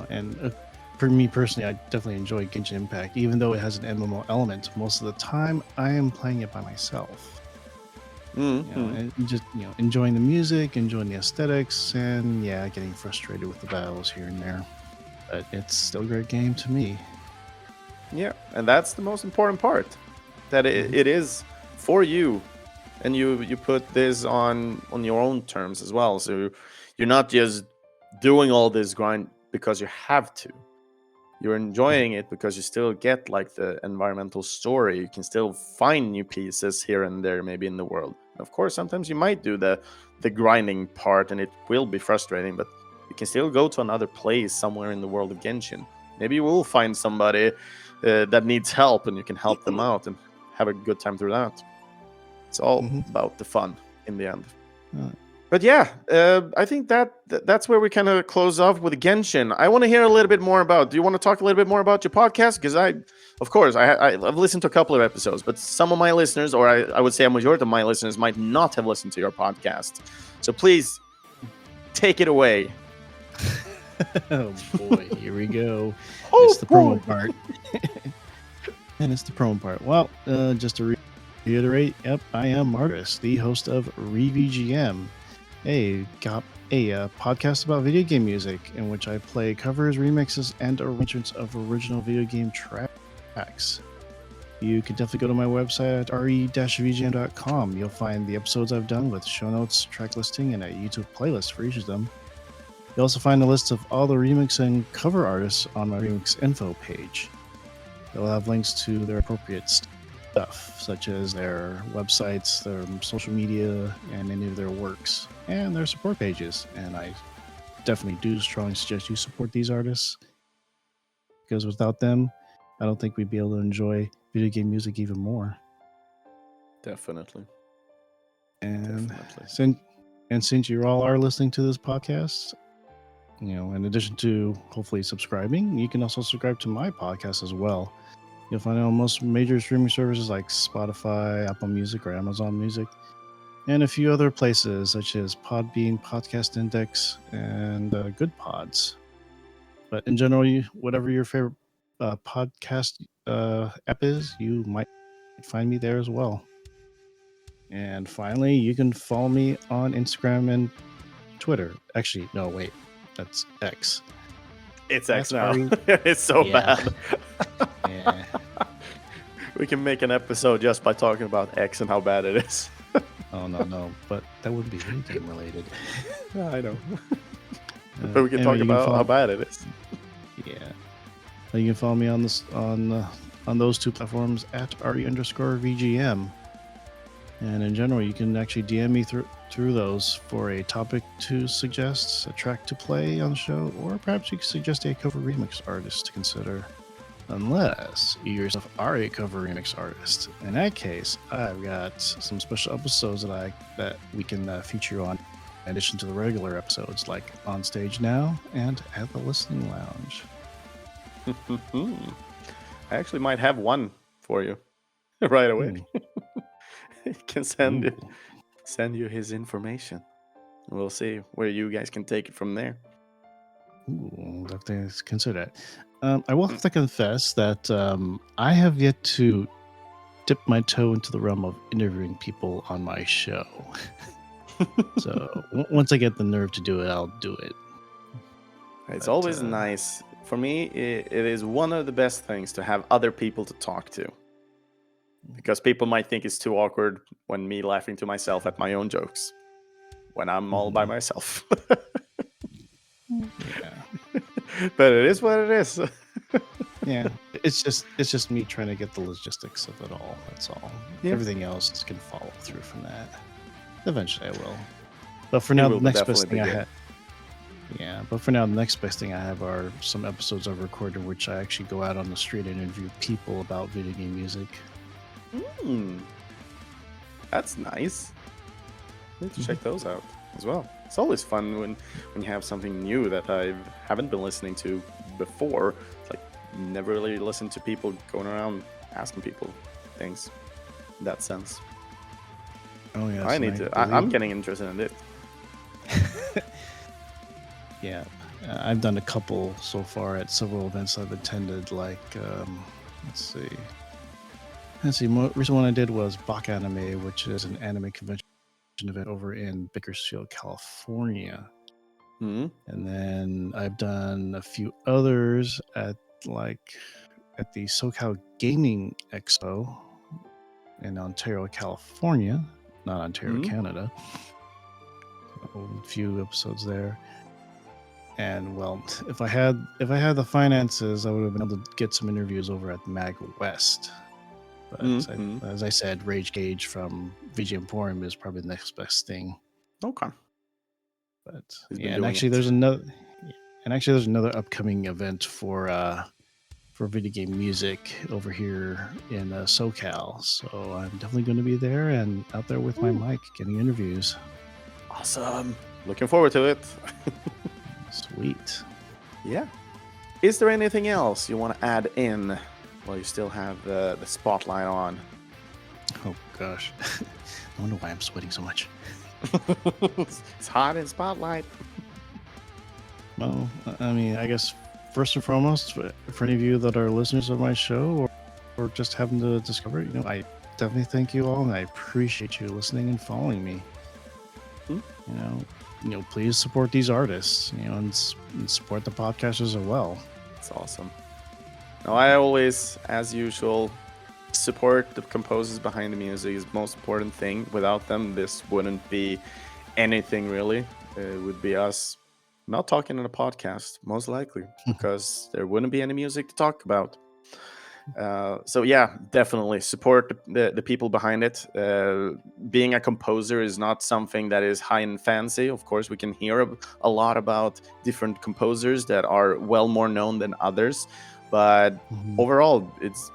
And for me personally, I definitely enjoy Genshin Impact, even though it has an MMO element. Most of the time, I am playing it by myself. mm. And just enjoying the music, enjoying the aesthetics, and yeah, getting frustrated with the battles here and there. But it's still a great game to me. Yeah, and that's the most important part. That Hmm. it is for you, and you put this on your own terms as well. So you're not just doing all this grind because you have to. You're enjoying it because you still get like the environmental story. You can still find new pieces here and there, maybe in the world. And of course, sometimes you might do the grinding part, and it will be frustrating. But you can still go to another place somewhere in the world of Genshin. Maybe you will find somebody that needs help, and you can help them out and have a good time through that. It's all Hmm. about the fun in the end. Uh, But yeah, I think that's where we kind of close off with Genshin. I want to hear a little bit more about. Do you want to talk a little bit more about your podcast? Because of course, I've listened to a couple of episodes, but some of my listeners, or I would say a majority of my listeners, might not have listened to your podcast. So please take it away. oh boy, here we go. It's Oh the boy. promo part. And it's the promo part. Well, just to reiterate, yep, I am Martyrus, the host of ReVGM, a podcast about video game music in which I play covers, remixes, and arrangements of original video game tracks. You can definitely go to my website at re-vgm.com. You'll find the episodes I've done with show notes, track listing, and a YouTube playlist for each of them. You'll also find a list of all the remix and cover artists on my remix info page. They'll have links to their appropriate stuff, such as their websites, their social media, and any of their works, and their support pages. And I definitely do strongly suggest you support these artists because without them, I don't think we'd be able to enjoy video game music even more. Definitely, And definitely. since you all are listening to this podcast, in addition to hopefully subscribing, you can also subscribe to my podcast as well. You'll find it on most major streaming services like Spotify, Apple Music, or Amazon Music, and a few other places such as Podbean, Podcast Index, and Good Pods. But in general, whatever your favorite podcast app is, you might find me there as well. And finally, you can follow me on Instagram and Twitter. Actually, no, wait. That's X. It's X That's now. RE. It's so Yeah. bad. Yeah. We can make an episode just by talking about X and how bad it is. Oh no, but that wouldn't be video game related. I know. But we can Anyway, talk you can about how follow. bad it is. Yeah. You can follow me on this on those two platforms at RE_VGM. And in general, you can actually DM me through those for a topic to suggest, a track to play on the show, or perhaps you could suggest a cover remix artist to consider. Unless you yourself are a cover remix artist. In that case, I've got some special episodes that we can feature on, in addition to the regular episodes, like On Stage Now and At the Listening Lounge. I actually might have one for you right away. Ooh. He can send you his information. We'll see where you guys can take it from there. Ooh, I'll have to consider that. I will have to confess that I have yet to dip my toe into the realm of interviewing people on my show. So once I get the nerve to do it, I'll do it. It's But, always nice. For me, it is one of the best things to have other people to talk to. Because people might think it's too awkward when me laughing to myself at my own jokes. When I'm all by myself. Yeah. But it is what it is. Yeah, it's just me trying to get the logistics of it all. That's all. Yeah. Everything else can follow through from that. Eventually, I will. But for now, the next best thing I have. Yeah, but for now, the next best thing I have are some episodes I've recorded, which I actually go out on the street and interview people about video game music. That's nice. Need to check those out as well. It's always fun when you have something new that I haven't been listening to before. It's like never really listened to people going around asking people things in that sense. Oh yeah, I need to. I'm getting interested in it. Yeah, I've done a couple so far at several events I've attended. Like, let's see. Recent one I did was Bach Anime, which is an anime convention event over in Bakersfield, California. Mm-hmm. And then I've done a few others at the SoCal Gaming Expo in Ontario, California, not Ontario, Canada. So a few episodes there. And well, if I had the finances, I would have been able to get some interviews over at Mag West. But as I said, Rage Cage from VGM Forum is probably the next best thing. Okay. But yeah, and actually there's another upcoming event for video game music over here in SoCal. So I'm definitely going to be there and out there with my mic getting interviews. Awesome. Looking forward to it. Sweet. Yeah. Is there anything else you want to add in while you still have the spotlight on? Oh gosh. I wonder why I'm sweating so much. It's hot in spotlight. Well, I mean, I guess first and foremost, for any of you that are listeners of my show or just happen to discover it, I definitely thank you all, and I appreciate you listening and following me. Please support these artists, and support the podcasters as well. It's awesome. Now, I always, as usual, support the composers behind the music is the most important thing. Without them, this wouldn't be anything really. It would be us not talking in a podcast, most likely, because there wouldn't be any music to talk about. So yeah, definitely support the people behind it. Being a composer is not something that is high and fancy. Of course, we can hear a lot about different composers that are well more known than others, but overall, it's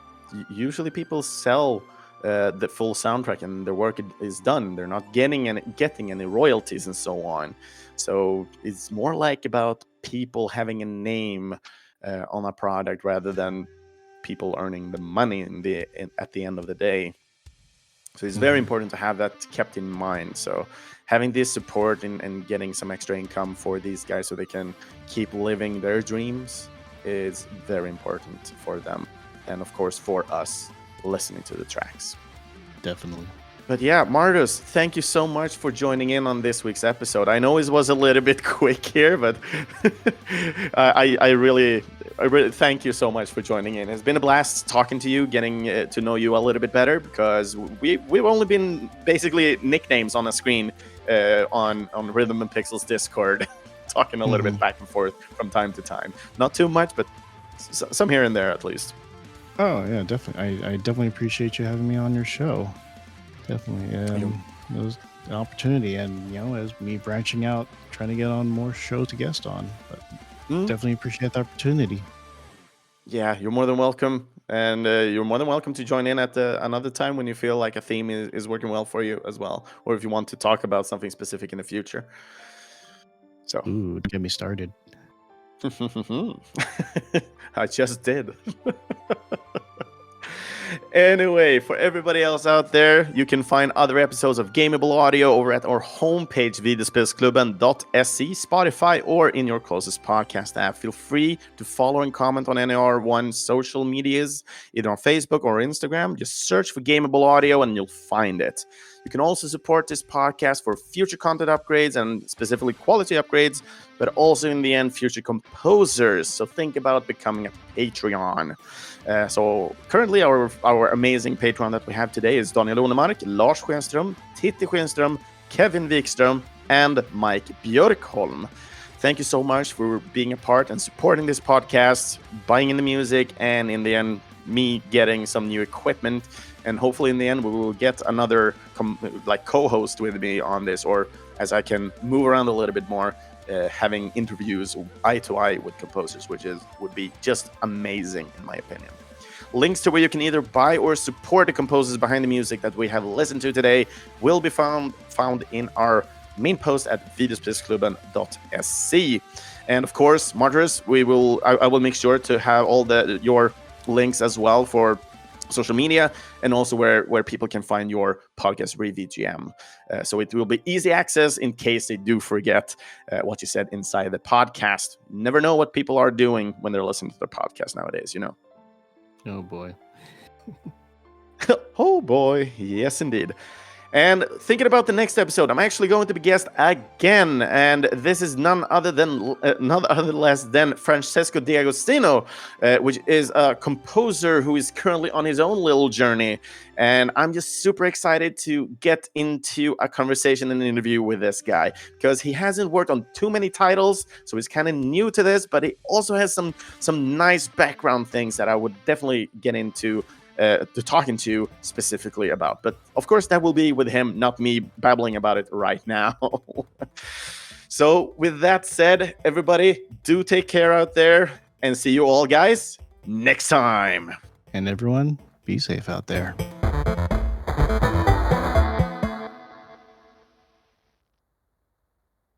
usually people sell the full soundtrack and their work is done. They're not getting any royalties and so on. So it's more like about people having a name on a product rather than people earning the money at the end of the day. So it's very important to have that kept in mind. So having this support and getting some extra income for these guys so they can keep living their dreams is very important for them. And of course for us listening to the tracks. Definitely. But yeah, Martyrus, thank you so much for joining in on this week's episode. I know it was a little bit quick here, but I really thank you so much for joining in. It's been a blast talking to you, getting to know you a little bit better, because we've only been basically nicknames on a screen on Rhythm and Pixels Discord, talking a little bit back and forth from time to time. Not too much, but some here and there at least. Oh yeah, definitely. I definitely appreciate you having me on your show. Definitely, it was an opportunity, and as me branching out, trying to get on more shows to guest on. But definitely appreciate the opportunity. Yeah, you're more than welcome, and you're more than welcome to join in at another time when you feel like a theme is working well for you as well, or if you want to talk about something specific in the future. So, Ooh, get me started. I just did. Anyway, for everybody else out there, you can find other episodes of Gameable Audio over at our homepage, videospelsklubben.se, Spotify, or in your closest podcast app. Feel free to follow and comment on any of our one social medias, either on Facebook or Instagram. Just search for Gameable Audio and you'll find it. You can also support this podcast for future content upgrades and specifically quality upgrades, but also in the end, future composers. So think about becoming a Patreon. So currently our amazing Patreon that we have today is Daniel Onemark, Lars Schenström, Titti Schenström, Kevin Wikström, and Mike Björkholm. Thank you so much for being a part and supporting this podcast, buying in the music, and in the end, me getting some new equipment. And hopefully in the end, we will get another co-host with me on this, or as I can move around a little bit more, having interviews eye to eye with composers, which would be just amazing in my opinion. Links to where you can either buy or support the composers behind the music that we have listened to today will be found in our main post at videospelsklubben.se. And of course, Martyrus, I will make sure to have all your links as well for social media, and also where people can find your podcast ReVGM. So it will be easy access in case they do forget what you said inside the podcast. Never know what people are doing when they're listening to the podcast nowadays, Oh boy. Oh boy, yes indeed. And thinking about the next episode, I'm actually going to be guest again, and this is none other less than Francesco D'Agostino, which is a composer who is currently on his own little journey. And I'm just super excited to get into a conversation and an interview with this guy, because he hasn't worked on too many titles, so he's kind of new to this, but he also has some nice background things that I would definitely get into to talking to specifically about. But of course, that will be with him, not me babbling about it right now. So with that said, everybody, do take care out there, and see you all guys next time. And everyone, be safe out there.